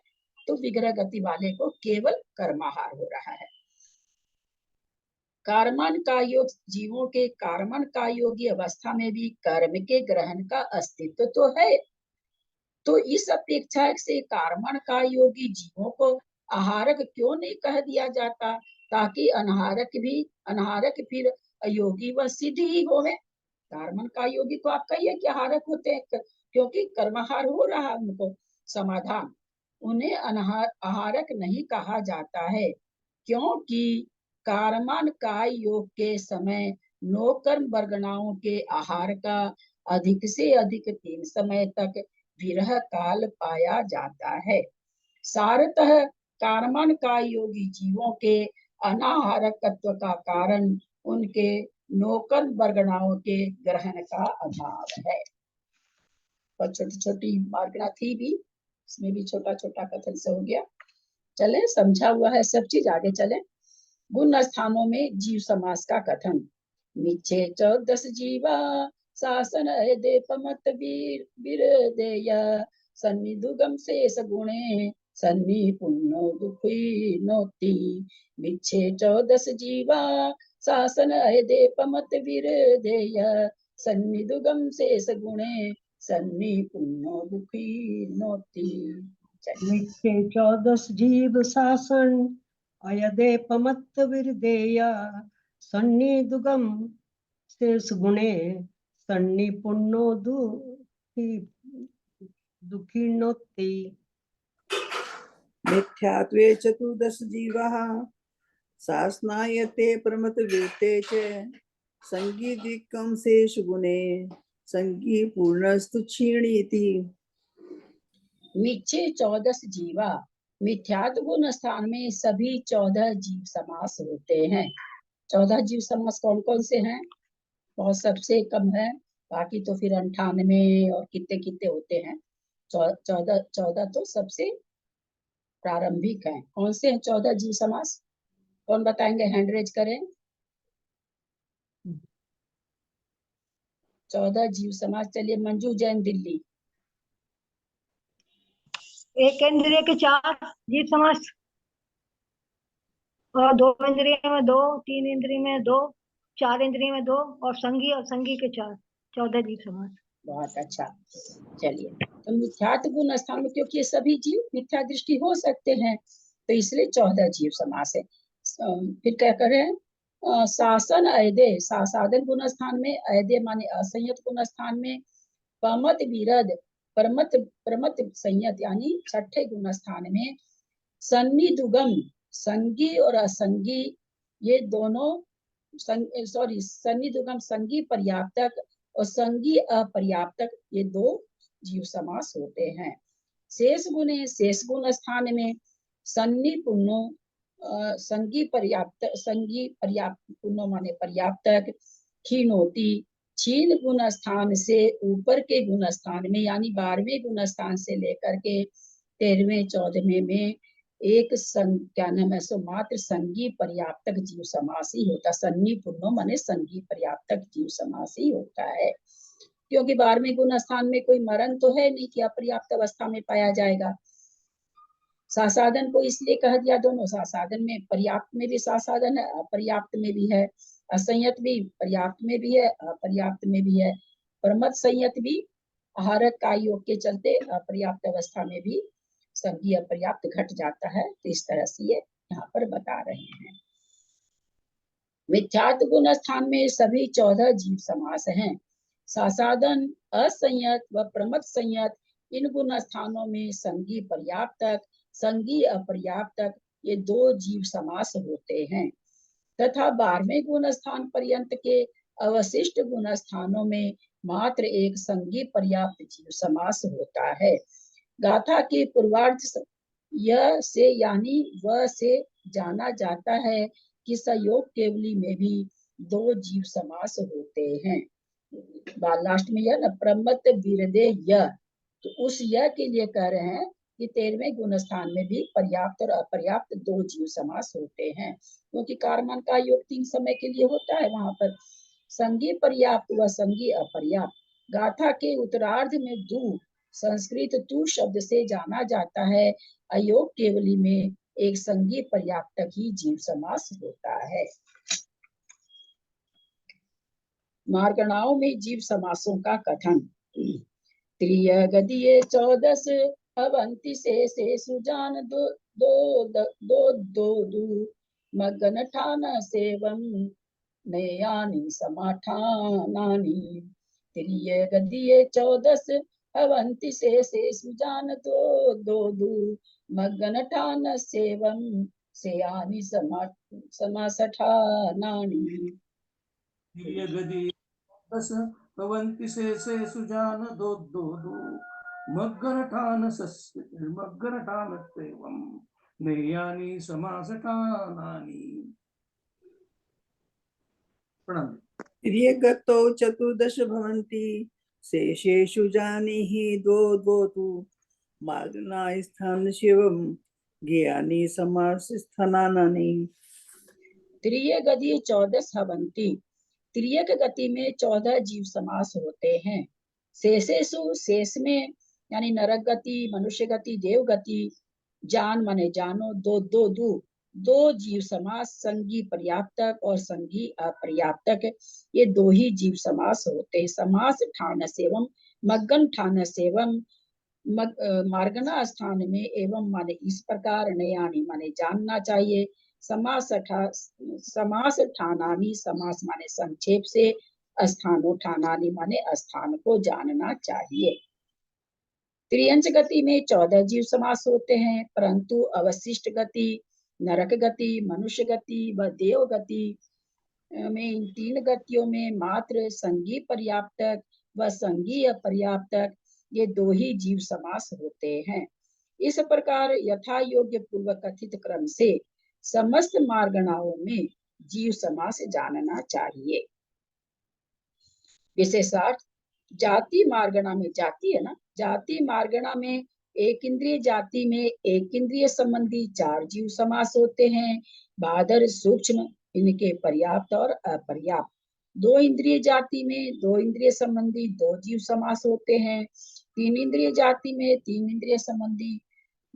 तो विग्रह गति वाले को केवल कर्माहार हो रहा है। कार्मण का योग जीवों के कार्मण का योगी अवस्था में भी कर्म के ग्रहण का अस्तित्व तो है, तो इस अपेक्षा से कार्मण का योगी जीवों को आहारक क्यों नहीं कह दिया जाता, ताकि अनाहारक फिर अयोगी व सिद्ध ही होवे। कार्मण का योगी को आप कहिए कि आहारक होते हैं क्योंकि कर्माहार हो रहा है उनको। समाधान, उन्हें आहारक नहीं कहा जाता है क्योंकि कार्मण का योग के समय नौकर्म वर्गणाओं के आहार का अधिक से अधिक 3 समय तक विरह काल पाया जाता है। सारतः कार्मण का योगी जीवों के अनाहारकत्व का कारण उनके नौकर्म वर्गणाओं के ग्रहण का अभाव है। और छोटी छोटी मार्गना थी भी, इसमें भी छोटा छोटा कथन से हो गया। चले, समझा हुआ है सब चीज, आगे चले। गुण स्थानों में जीव समास का कथन। मिच्छे 14 जीवा शासन देपमत वीर देय सन्निधुगम शेष गुणे सन्नि पुण्यो दुखी नोति। मिच्छे 14 जीवा शासन देपमत वीर देय सन्निधुगम शेष गुणे सन्नि पुण्यो दुखी नोति। मिथ्ये 14 जीव शासन अयदेपमत्त विरदेया सन्नि दुगम शेष गुणे सन्नि पुण्यो दुखिनोति। मिथ्यात्वे 14 जीवाः शासनायते प्रमत वीते च संगीदिकं शेष गुणे संगी पूर्णस्तु क्षीणीति। मिच्छे 14 जीवा, मिथ्यात्व गुण स्थान में सभी 14 जीव समास होते हैं। 14 जीव समास कौन कौन से हैं? बहुत सबसे कम है, बाकी तो फिर 98 और कितने कितने होते हैं। 14 तो सबसे प्रारंभिक हैं। कौन से हैं 14 जीव समास? कौन बताएंगे? हैंड रेज करें। 14 जीव समास, चलिए मंजू जैन दिल्ली। एक इंद्रिय के 4 जीव समास, और 2 इंद्रिय में 2, 3 इंद्रिय में 2, 4 इंद्रिय में 2, और संगी के 4, 14 जीव समास। बहुत अच्छा। चलिए, तो मिथ्यात्व गुण स्थान में, क्योंकि ये सभी जीव मिथ्या दृष्टि हो सकते हैं, तो इसलिए 14 जीव समास है। फिर क्या करें, शासन अयदे, सासाधन गुण स्थान में, अयदे माने असंयत गुण स्थान में, पमत विरद परमत परमत संयत यानी छठे गुण स्थान में, सन्निधुगम संगी और असंगी ये दोनों, सन्निधुगम संगी पर्याप्तक और संगी अपर्याप्तक ये 2 जीव समास होते हैं। शेष गुण स्थान में सन्नि पुण्यो संगी पर्याप्त पुण्यो माने पर्याप्तक, क्षीणोति क्षीण गुण स्थान से ऊपर के गुण स्थान में यानी 12वें गुण स्थान से लेकर के 13वें 14वें में एक क्या नाम है सो मात्र संगी पर्याप्तक जीव समास ही होता, सन्नी पुण्यो माने संगी पर्याप्तक जीव समास ही होता है, क्योंकि 12वें गुण स्थान में कोई मरण तो है नहीं कि अपर्याप्त अवस्था में पाया जाएगा। सासाधन को इसलिए कह दिया, दोनों सासाधन में, पर्याप्त में भी सासाधन है, अपर्याप्त में भी है, असंयत भी पर्याप्त में भी है, अपर्याप्त में भी है, परमत संयत भी आहारक का योग के चलते अपर्याप्त अवस्था में भी संगी अपर्याप्त घट जाता है। तो इस तरह से ये यहाँ पर बता रहे हैं। मिथ्यात्व गुण स्थान में सभी 14 जीव समास हैं। सासाधन, असंयत व प्रमत संयत इन गुण स्थानों में संगी पर्याप्तक, संगी अपर्याप्तक ये 2 जीव समास होते हैं, तथा 12वें गुण स्थान पर्यंत के अवशिष्ट गुण स्थानों में मात्र एक संगी पर्याप्त जीव समास होता है। गाथा के पूर्वार्ध यह से यानी व से जाना जाता है कि सयोग केवली में भी 2 जीव समास होते हैं। लास्ट में यह न प्रमत विरदे यह, तो उस यह के लिए कह रहे हैं कि 13वें गुण स्थान में भी पर्याप्त और अपर्याप्त 2 जीव समास होते हैं, क्योंकि कारमान का योग 3 समय के लिए होता है, वहां पर संगी पर्याप्त व संगी अपर्याप्त। गाथा के उत्तरार्ध में दू संस्कृत तू शब्द से जाना जाता है, अयोग केवली में एक संगी पर्याप्तक ही जीव समास होता है। मार्गणाओं में जीव समासों का कथन। त्रिय गदीय 14 अवंति से सुजान दो दो दो दो दो मगन ठान सेवम नयानि समाठानानि। त्रिय गदीय 14 अवंति से सुजान दो दो दो मगन ठान सेवम सेयानि समासठानानि। दस पवंति से सुजान दो दो दो मग्गन ठान सेवम नयानि समासठानानि। प्रणाम। गतो 14 भवन्ति शेषेषु जानीहि दो दो तु मार्गना स्थान शिवम ज्ञानी समासस्थानानि। त्रिय गति 14 भवन्ति, त्रियक गति में 14 जीव समास होते हैं। शेषेषु शेष में यानी नरक गति, मनुष्य गति, देव गति, जान माने जानो, दो दो दो 2 जीव समास संगी पर्याप्तक और संगी अपर्याप्तक ये 2 ही जीव समास होते हैं। समास ठान सेवम, मग्गन ठान सेवम, मार्गना स्थान में एवं माने इस प्रकार, नयानि माने जानना चाहिए, समास ठानानि समास माने संक्षेप से, स्थानो ठानानि माने स्थान को जानना चाहिए। त्रियंच गति में 14 जीव समास होते हैं, परंतु अवशिष्ट गति, नरक गति, मनुष्य गति व देव गति में इन 3 गतियों में मात्र संगी पर्याप्तक व संगी अपर्याप्तक ये 2 ही जीव समास होते हैं। इस प्रकार यथा योग्य पूर्व कथित क्रम से समस्त मार्गणाओं में जीव समास जानना चाहिए। विशेषार्थ जाति मार्गणा में, जाति है ना, जाति मार्गणा में एक इंद्रिय जाति में एक इंद्रिय संबंधी 4 जीव समास होते हैं। बादर सूक्ष्म इनके पर्याप्त और अपर्याप्त। 2 इंद्रिय जाति में 2 इंद्रिय संबंधी 2 जीव समास होते हैं। 3 इंद्रिय जाति में 3 इंद्रिय संबंधी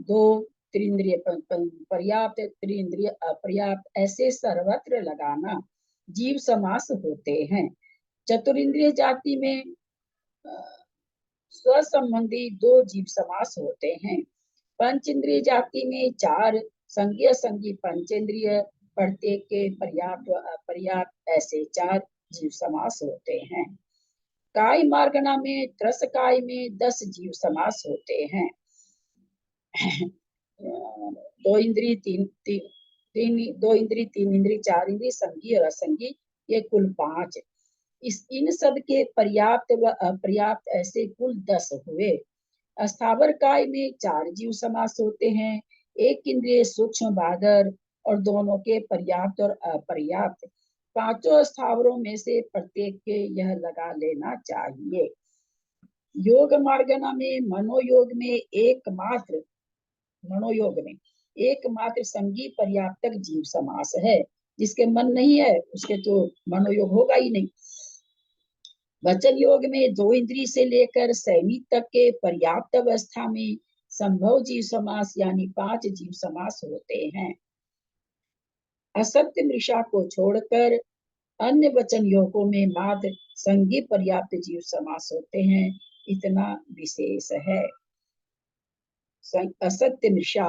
दो त्रिंद्रिय पर्याप्त, त्रिंद्रिय अपर्याप्त, ऐसे सर्वत्र लगाना जीव समास होते हैं। चतुरिंद्रिय जाति में स्वसंबंधी 2 जीव समास होते हैं। पंचेंद्रिय जाति में 4 संज्ञा संगी पंचेंद्रिय, प्रत्येक के पर्याप्त व अपर्याप्त, ऐसे 4 जीव समास होते हैं। काय मार्गणा में त्रस काय में 10 जीव समास होते हैं। 2 इंद्रिय 3 इंद्रिय 4 इंद्रिय संगी और असंगी, ये कुल 5। इन सब के पर्याप्त व अपर्याप्त ऐसे कुल 10 हुए। अस्थावर काय में 4 जीव समास होते हैं, 1 इंद्रिय सूक्ष्म बादर और दोनों के पर्याप्त और अपर्याप्त। 5 स्थावरों में से प्रत्येक के यह लगा लेना चाहिए। योग मार्गना में मनोयोग में एकमात्र संगी पर्याप्तक जीव समास है। जिसके मन नहीं है उसके तो मनोयोग होगा ही नहीं। वचन योग में 2 इंद्रिय से लेकर सैमी तक के पर्याप्त अवस्था में संभव जीव समास यानी 5 जीव समास होते हैं। असत्य मृषा को छोड़कर अन्य वचन योगों में मात्र संगी पर्याप्त जीव समास होते हैं, इतना विशेष है। असत्य मृषा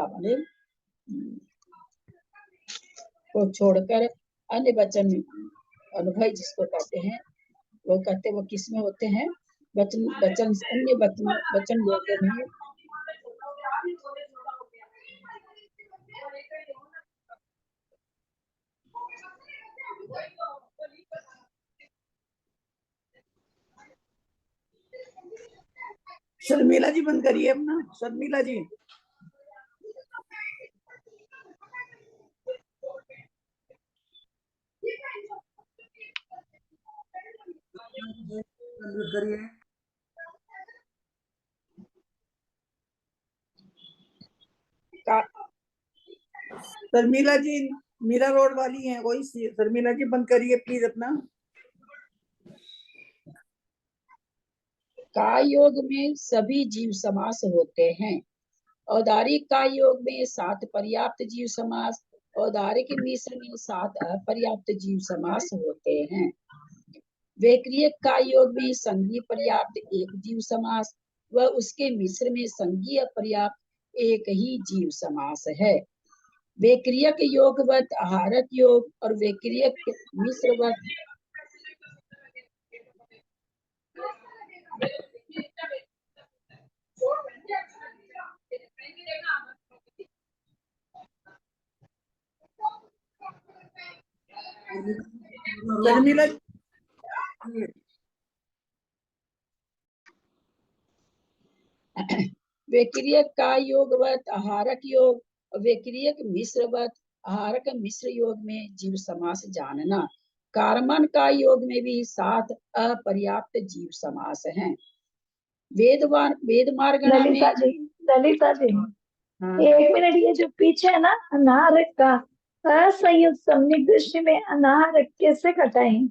माने को छोड़कर अन्य वचन अनुभव जिसको कहते हैं, वो कहते वो किस में होते हैं? अन्य वचन योगों में शर्मिला जी बंद करिए अपना, शर्मिला जी। करिए। शर्मिला जी मीरा रोड वाली हैं वही, शर्मिला जी बंद करिए प्लीज अपना। काय योग में सभी जीव समास होते हैं। औदारिक काय योग में 7 पर्याप्त जीव समास, औदारिक मिश्र में 7 अपर्याप्त जीव समास होते हैं। वैक्रियक काय योग में संगी पर्याप्त 1 जीव समास व उसके मिश्र में संगी अपर्याप्त 1 ही जीव समास है। वैक्रियक योगवत आहारक योग और वैक्रियक मिश्रवत शर्मिला वैक्रियक काय योगवत आहारक योग और वैक्रियक मिश्रवत आहारक मिश्र योग में जीव समास जानना। कारमन काय योग में भी 7 अपर्याप्त जीव समास हैं। वेद मार्गणा में ललिता जी एक मिनट, ये जो पीछे है ना अनाहरक का असंयुक्त सम्यक दृष्टि में अनाहरक कैसे घटाएं?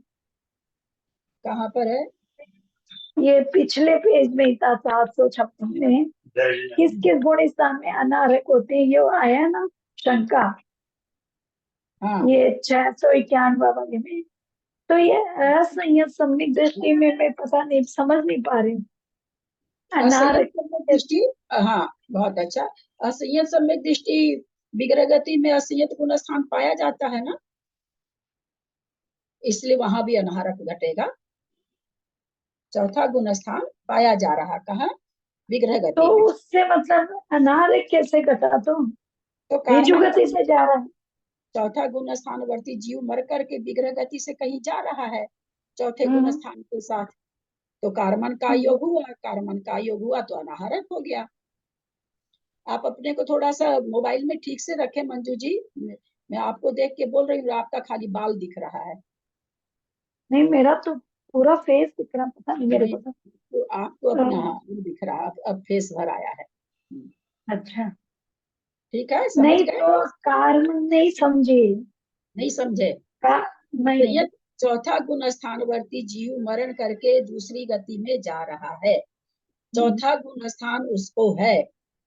कहाँ पर है? ये पिछले पेज में था 756 में। किस किस गुण स्थान में अनाहरक होते हैं ये आया ना शंका। हाँ। ये 691 वाले में। तो ये असंयुक्त सम्यक दृष्टि में मैं पता नहीं, समझ नहीं पा रही हूँ। अनाहरक दृष्टि, हाँ बहुत अच्छा। असंयत सम्यक दृष्टि विग्रह गति में असंयत गुण स्थान पाया जाता है ना, इसलिए वहां भी अनाहरक घटेगा। चौथा गुण स्थान पाया जा रहा कहाँ? विग्रह गति तो में। उससे मतलब अनाहरक कैसे घटा? तो ऋजु कारमन गति से जा रहा है। चौथा गुण स्थान वर्ती जीव मर करके विग्रह गति से कहीं जा रहा है चौथे गुण स्थान के साथ, तो कारमन का योग हुआ। कारमन का योग हुआ तो अनाहरक हो गया। आप अपने को थोड़ा सा मोबाइल में ठीक से रखें मंजू जी, मैं आपको देख के बोल रही हूँ, आपका खाली बाल दिख रहा है। नहीं, मेरा तो पूरा फेस दिख रहा, पता नहीं मेरे को तो आपको अपना दिख रहा, अब फेस भर आया है। अच्छा ठीक है, समझ नहीं गए? तो कारण नहीं समझे। नहीं समझे? नहीं। ये चौथा गुण स्थानवर्ती जीव मरण करके दूसरी गति में जा रहा है। चौथा गुण स्थान उसको है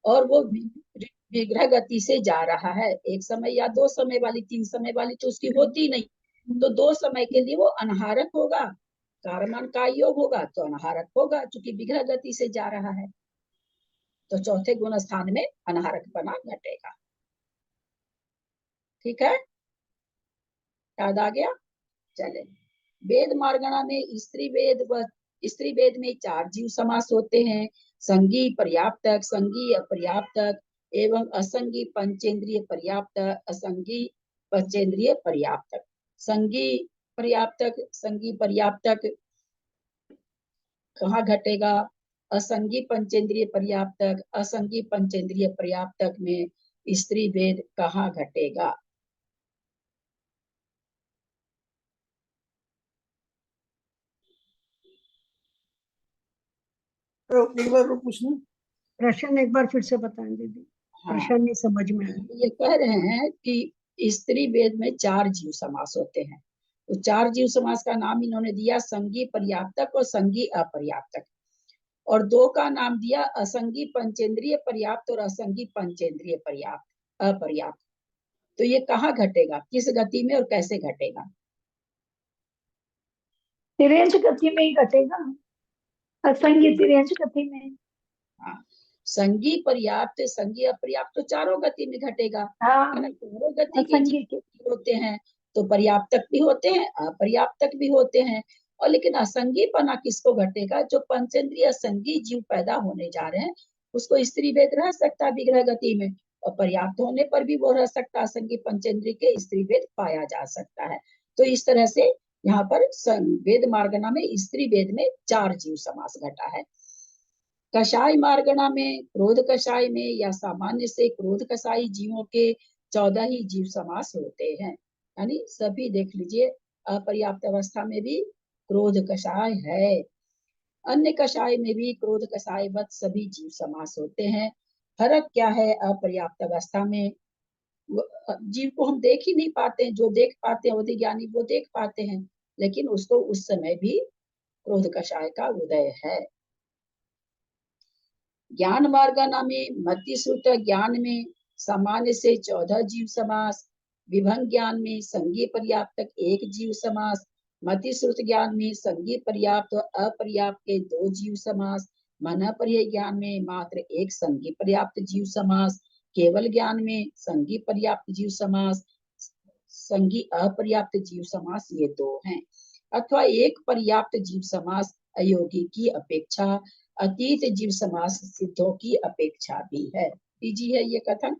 और वो विग्रह गति से जा रहा है, एक समय या दो समय वाली, तीन समय वाली तो उसकी होती नहीं, तो दो समय के लिए वो अनाहारक होगा, कारमान का योग होगा तो अनाहारक होगा, चूंकि विग्रह गति से जा रहा है, तो चौथे गुण स्थान में अनाहारक बना घटेगा। ठीक है, याद आ गया? चले, वेद मार्गणा में स्त्री वेद में 4 जीव समास होते हैं, संगी पर्याप्तक, संगी अपर्याप्तक एवं असंगी पंचेंद्रिय पर्याप्तक, असंगी पंचेंद्रिय पर्याप्तक। संगी पर्याप्तक कहाँ घटेगा? असंगी पंचेंद्रिय पर्याप्तक, असंगी पंचेंद्रिय पर्याप्तक में स्त्री वेद कहाँ घटेगा? तो एक बार और पूछना, प्रश्न एक बार फिर से बताएं दीदी, हाँ, प्रश्न नहीं समझ में आया। ये कह रहे हैं कि स्त्री वेद में 4 जीव समास होते हैं, तो 4 जीव समास का नाम इन्होंने दिया संगी पर्याप्तक और संगी अपर्याप्तक, और 2 का नाम दिया असंगी पंचेंद्रिय पर्याप्त और असंगी पंचेंद्रिय पर्याप्त अपर्याप्त। तो ये कहाँ घटेगा, किस गति में और कैसे घटेगा? तिर्यंच गति में ही घटेगा, असंगी तिर्यंच गति में। हाँ, संगी पर्याप्त संगी अपर्याप्त तो चारों गति में घटेगा, हाँ, है ना? चारों गति के असंगी जीव होते हैं, तो पर्याप्तक भी होते हैं, अपर्याप्तक भी होते हैं, और लेकिन असंगी पना किसको घटेगा? जो पंचेंद्रिय असंगी जीव पैदा होने जा रहे हैं, उसको स्त्री वेद रह सकता है विग्रह गति में, और पर्याप्त होने पर भी वो रह सकता है, असंगी पंचेंद्रिय के स्त्री वेद पाया जा सकता है। तो इस तरह से यहाँ पर वेद मार्गना में स्त्री वेद में 4 जीव समास घटा है। कषाय मार्गणा में, क्रोध कषाय में या सामान्य से क्रोध कषाई जीवों के 14 ही जीव समास होते हैं, यानी सभी देख लीजिए, अपर्याप्त अवस्था में भी क्रोध कषाय है, अन्य कषाय में भी क्रोध कषाय वत सभी जीव समास होते हैं। फर्क क्या है? अपर्याप्त अवस्था में जीव को हम देख ही नहीं पाते हैं, जो देख पाते हैं अधिज्ञानी वो देख पाते हैं, लेकिन उसको उस समय भी क्रोध कषाय का उदय है। ज्ञान मार्गना में मति श्रुत ज्ञान में सामान्य से 14 जीव समास, विभंग ज्ञान में संगी पर्याप्तक 1 जीव समास, मति श्रुत ज्ञान में संगी पर्याप्त और अपर्याप्त के 2 जीव समास, मन पर्याय ज्ञान में मात्र 1 संगी पर्याप्त जीव समास, केवल ज्ञान में संगी पर्याप्त जीव समास, संगी अपर्याप्त जीव समास ये 2 हैं, अथवा 1 पर्याप्त जीव समास अयोगी की अपेक्षा अतीत जीव समास सिद्धों की अपेक्षा भी है। पीजी है ये कथन।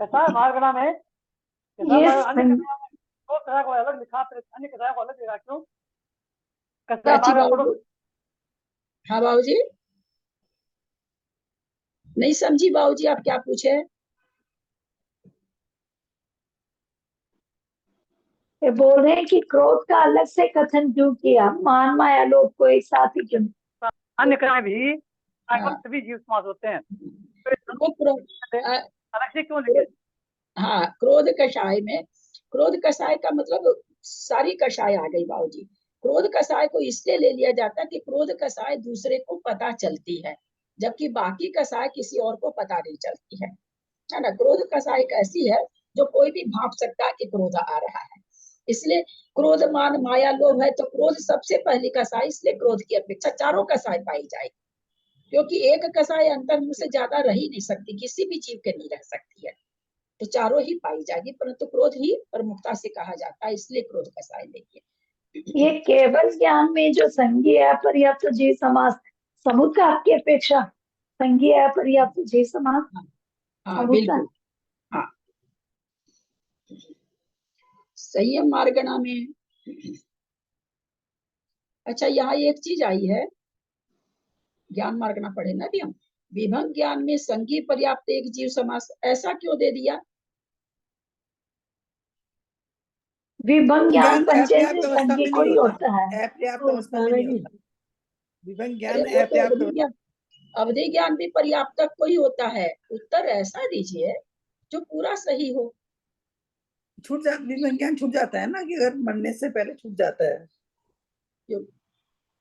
कषाय मार्गणा में अन्य कषाय को अलग लिखा, फिर अन्य कषाय को अलग लिखा, क्यों? कषाय मार्गणा, हाँ बाबूजी, नहीं समझी बाबूजी आप क्या पूछे? ये बोल रहे हैं कि क्रोध का अलग से कथन क्यों किया, मान माया लोभ को एक साथ ही क्यों? अन्य कषाय भी सभी जीव समास होते हैं, अलग से क्यों लिखे? हाँ, क्रोध कषाय में, क्रोध कषाय का मतलब सारी कषाय आ गई बाबूजी। क्रोध कषाय को इसलिए ले लिया जाता है कि क्रोध कषाय दूसरे को पता चलती है, जबकि बाकी कषाय किसी और को पता नहीं चलती है ना? क्रोध कषाय एक ऐसी है जो कोई भी भांप सकता है कि क्रोध आ रहा है, इसलिए क्रोध मान माया लोभ है, तो क्रोध सबसे पहली कषाय, इसलिए क्रोध की अपेक्षा चारों कषाय पाई जाएगी, क्योंकि एक कषाय अंतर्मुख से ज्यादा रह ही नहीं सकती, किसी भी जीव के नहीं रह सकती है, तो चारों ही पाई जाएगी, परंतु क्रोध ही प्रमुखता से कहा जाता है, इसलिए क्रोध कषाय देखिए। ये केवल ज्ञान में जो संगी अपर्याप्त जीव समास समुद्र की अपेक्षा संगी अपर्याप्त जीव समास, हाँ बिल्कुल, हाँ। संयम मार्गणा में, अच्छा यहाँ एक चीज आई है, ज्ञान मार्गणा पढ़े ना भी हम, विभंग ज्ञान में संगी पर्याप्त 1 जीव समास, ऐसा क्यों दे दिया? विभंग ज्ञान पंचेंद्रिय अवस्था संगी में को ही होता है, अपर्याप्त अवस्था में नहीं होता। विभंग ज्ञान अपर्याप्त, अवधि ज्ञान भी पर्याप्तक को ही होता है। उत्तर ऐसा दीजिए जो पूरा सही हो। विभंग ज्ञान छूट जाता है ना, कि अगर मरने से पहले छूट जाता है।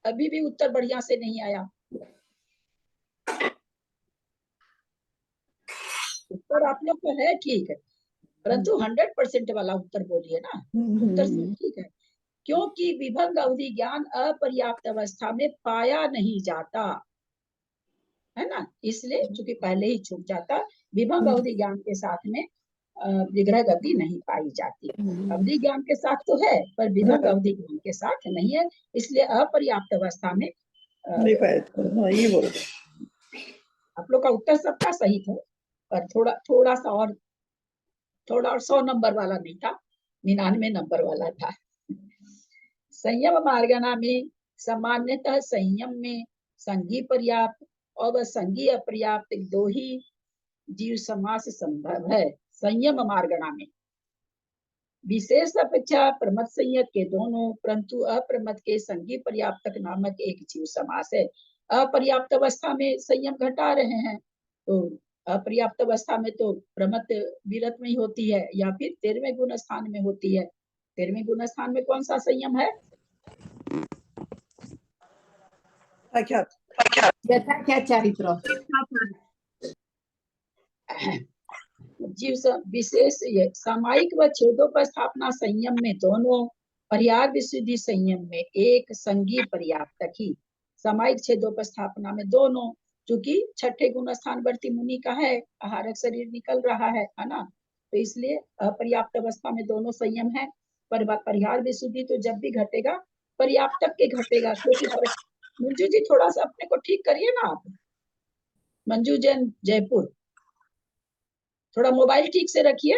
अभी भी उत्तर बढ़िया से नहीं आया। उत्तर आप लोग को है ठीक है, परंतु 100% वाला उत्तर बोलिए ना। उत्तर सब ठीक है, क्योंकि विभंग अवधि ज्ञान अपर्याप्त अवस्था में पाया नहीं जाता है ना, इसलिए चूंकि पहले ही छूट जाता, विभंग अवधि ज्ञान के साथ में विग्रह गति नहीं पाई जाती। अवधि ज्ञान के साथ तो है पर विभंग अवधि ज्ञान के साथ नहीं है, इसलिए अपर्याप्त अवस्था में नहीं पाया। ये बोल आप लोग का उत्तर सबका सही था, पर थोड़ा सा और 100 नंबर वाला नहीं था, 99 नंबर वाला था। संयम मार्गना में सामान्यतः संयम में संगी पर्याप्त और संगी अपर्याप्त दो ही जीव समास संभव है। संयम मार्गना में विशेष अपेक्षा प्रमथ संयत के दोनों, परंतु अप्रमथ के संगी पर्याप्तक नामक एक जीव समास है। अपर्याप्त अवस्था में संयम घटा रहे हैं, तो अपर्याप्त अवस्था में तो प्रमथ विरत में ही होती है या फिर 13वें गुण स्थान में होती है। 13वें गुण स्थान में कौन सा संयम है? यथाख्यात चारित्र। जीव विशेष सामायिक व छेदोपस्थापना संयम में दोनों, पर्याय विशुद्धि संयम में एक, संगी पर्याप्तक ही। सामायिक छेदोपस्थापना में दोनों, क्योंकि छठे गुण स्थान वर्ती मुनि का है, आहारक शरीर निकल रहा है ना, तो इसलिए अपर्याप्त अवस्था में दोनों संयम है। पर परिहार विशुद्धि तो जब भी घटेगा पर्याप्तक के घटेगा, क्योंकि मंजू जी थोड़ा सा अपने को ठीक करिए ना आप, मंजू जैन जयपुर, थोड़ा मोबाइल ठीक से रखिए,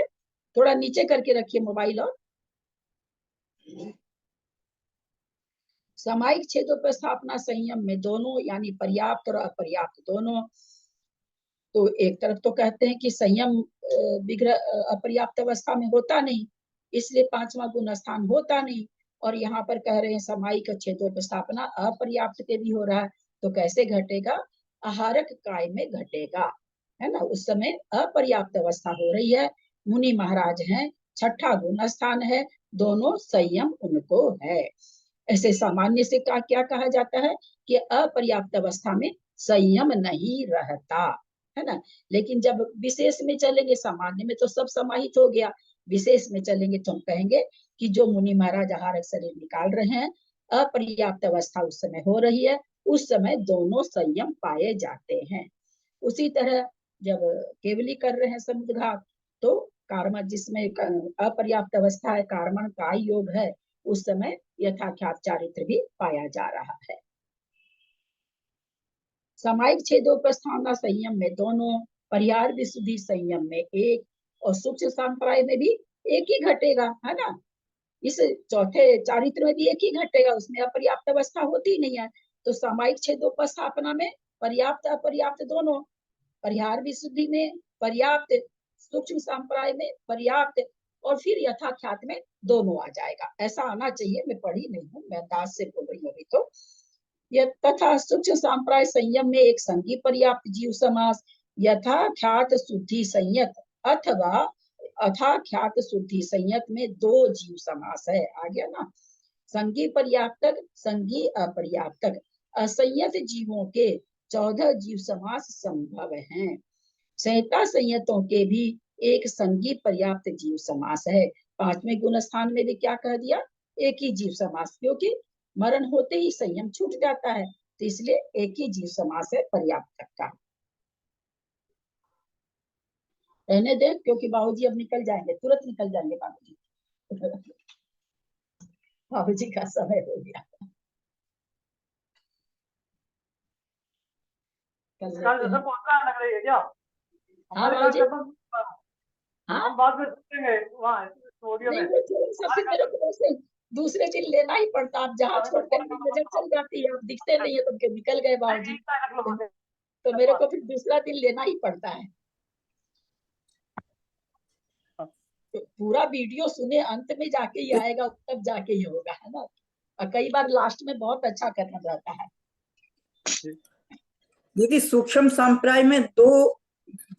थोड़ा नीचे करके रखिए मोबाइल। और सामायिक छेदोपस्थापना संयम में दोनों यानी पर्याप्त और अपर्याप्त दोनों, तो एक तरफ तो कहते हैं कि संयम विग्रह अपर्याप्त अवस्था में होता नहीं, इसलिए 5वां गुण स्थान होता नहीं, और यहाँ पर कह रहे हैं सामायिक छेदोपस्थापना अपर्याप्त के भी हो रहा है, तो कैसे घटेगा? आहारक काय में घटेगा, है ना, उस समय अपर्याप्त अवस्था हो रही है, मुनि महाराज हैं, छठा गुण स्थान है, दोनों संयम उनको है। ऐसे सामान्य से क्या कहा जाता है कि अपर्याप्त अवस्था में संयम नहीं रहता, है ना, लेकिन जब विशेष में चलेंगे, सामान्य में तो सब समाहित हो गया, विशेष में चलेंगे तो हम कहेंगे कि जो मुनि महाराज आहारक शरीर निकाल रहे हैं, अपर्याप्त अवस्था उस समय हो रही है, उस समय दोनों संयम पाए जाते हैं। उसी तरह जब केवली कर रहे हैं समुद्घात, तो कार्मा जिसमें अपर्याप्त अवस्था है, कार्मण काय योग है, उस समय यथाख्यात चारित्र भी पाया जा रहा है। सामायिक छेदोपस्थापना संयम में दोनों, परिहार विशुद्धि संयम में एक, और सूक्ष्म संप्राय में भी एक ही घटेगा, है ना, इस चौथे चारित्र में भी एक ही घटेगा, उसमें अपर्याप्त अवस्था होती नहीं है। तो सामायिक छेदोपस्थापना में पर्याप्त अपर्याप्त दोनों, परिहार विशुद्धि में पर्याप्त, सूक्ष्म संप्राय में पर्याप्त, और फिर यथाख्यात में दोनों आ जाएगा, ऐसा आना चाहिए। मैं पढ़ी नहीं हूँ, मैं दास से बोल रही हूँ अभी तो। यह तथा सूक्ष्म संप्राय संयम में एक संगी पर्याप्त जीव समास, यथाख्यात शुद्धि संयत अथवा अथाख्यात शुद्धि संयत में दो जीव समास है। आ गया ना, संगी पर्याप्तक, संगी अपर्याप्तक, असंयत जीवों के 14 जीव समास संभव हैं। संहिता संयतों के भी एक संगी पर्याप्त जीव समास है। 5वें गुण स्थान में भी क्या कह दिया? एक ही जीव समास, क्योंकि मरण होते ही संयम छूट जाता है, तो इसलिए एक ही जीव समास है पर्याप्तक का। रहने दे, क्योंकि बाबूजी अब निकल जाएंगे, तुरंत निकल जाएंगे बाबूजी। बाबूजी का समय हो गया। लग रही है क्या? हाँ बाबूजी, हम बाद में सुनेंगे वहाँ स्टूडियो में। सबसे मेरे को वैसे दूसरे दिन लेना ही पड़ता, आप जहाँ छोड़ते हैं नजर चल जाती है, आप दिखते नहीं है, तुमके निकल गए बाबूजी, तो मेरे को फिर दूसरा दिन लेना ही पड़ता है। तो पूरा वीडियो सुने, अंत में जाके ही आएगा, तब जाके ही होगा, है ना, और कई बार लास्ट में बहुत अच्छा करना रहता है। दीदी सूक्ष्म संप्राय में दो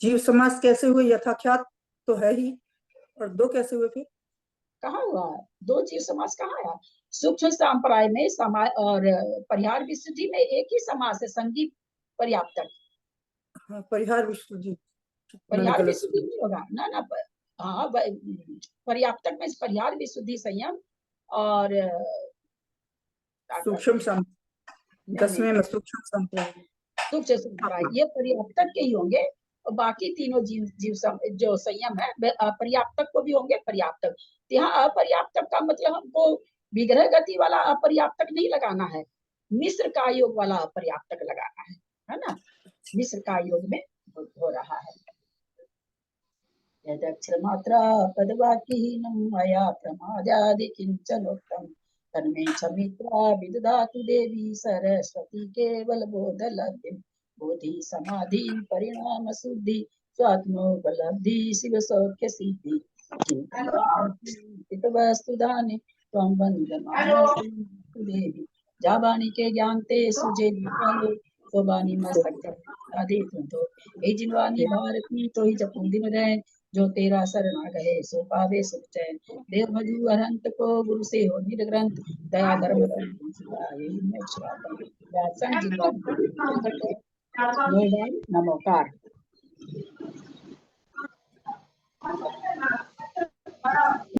जीव समास कैसे हुए? यथाख्यात तो है ही, और दो कैसे हुए फिर? कहाँ हुआ दो जीव समास? कहाँ आया? सूक्ष्म संप्राय में समाय और परिहार विशुद्धि में एक ही समास है, संगी पर्याप्तक। हाँ, परिहार विशुद्धि परिहार विशुद्धि नहीं होगा ना ना हाँ पर्याप्तक में परिहार विशुद्धि संयम और सूक्ष्म सम 10वें में सूक्ष्म संप्रदाय ये पर्याप्तक के ही होंगे और बाकी तीनों जीव जो संयम है पर्याप्तक को भी होंगे पर्याप्तक। यहाँ अपर्याप्तक का मतलब हमको विग्रह गति वाला अपर्याप्तक नहीं लगाना है, मिश्र का योग वाला अपर्याप्तक लगाना है ना। मिश्र का योग में हो रहा है। यदक्षरमात्रा पदवाक्यहीनं मया प्रमादादि किंचनोक्तम् तन्मे क्षमित्वा विदधातु देवी सरस्वती केवल बोधलब्धिं बोधि समाधि परिणाम शुद्धि स्वात्मोपलब्धि शिव सौख्य सिद्धि चिंतित वस्तुदाने त्वं वन्दमानसि देवी जाबानी के ज्ञानते सुजे विपालो सोबानी मस्तक आदि तो ए जिनवानी भारती तो ही जपूं दिन रहे जो तेरा शरणा गए सो पावे सुख चैन देव भजु अरंत को गुरु से हो निर ग्रंथ दया धर्म नमोकार।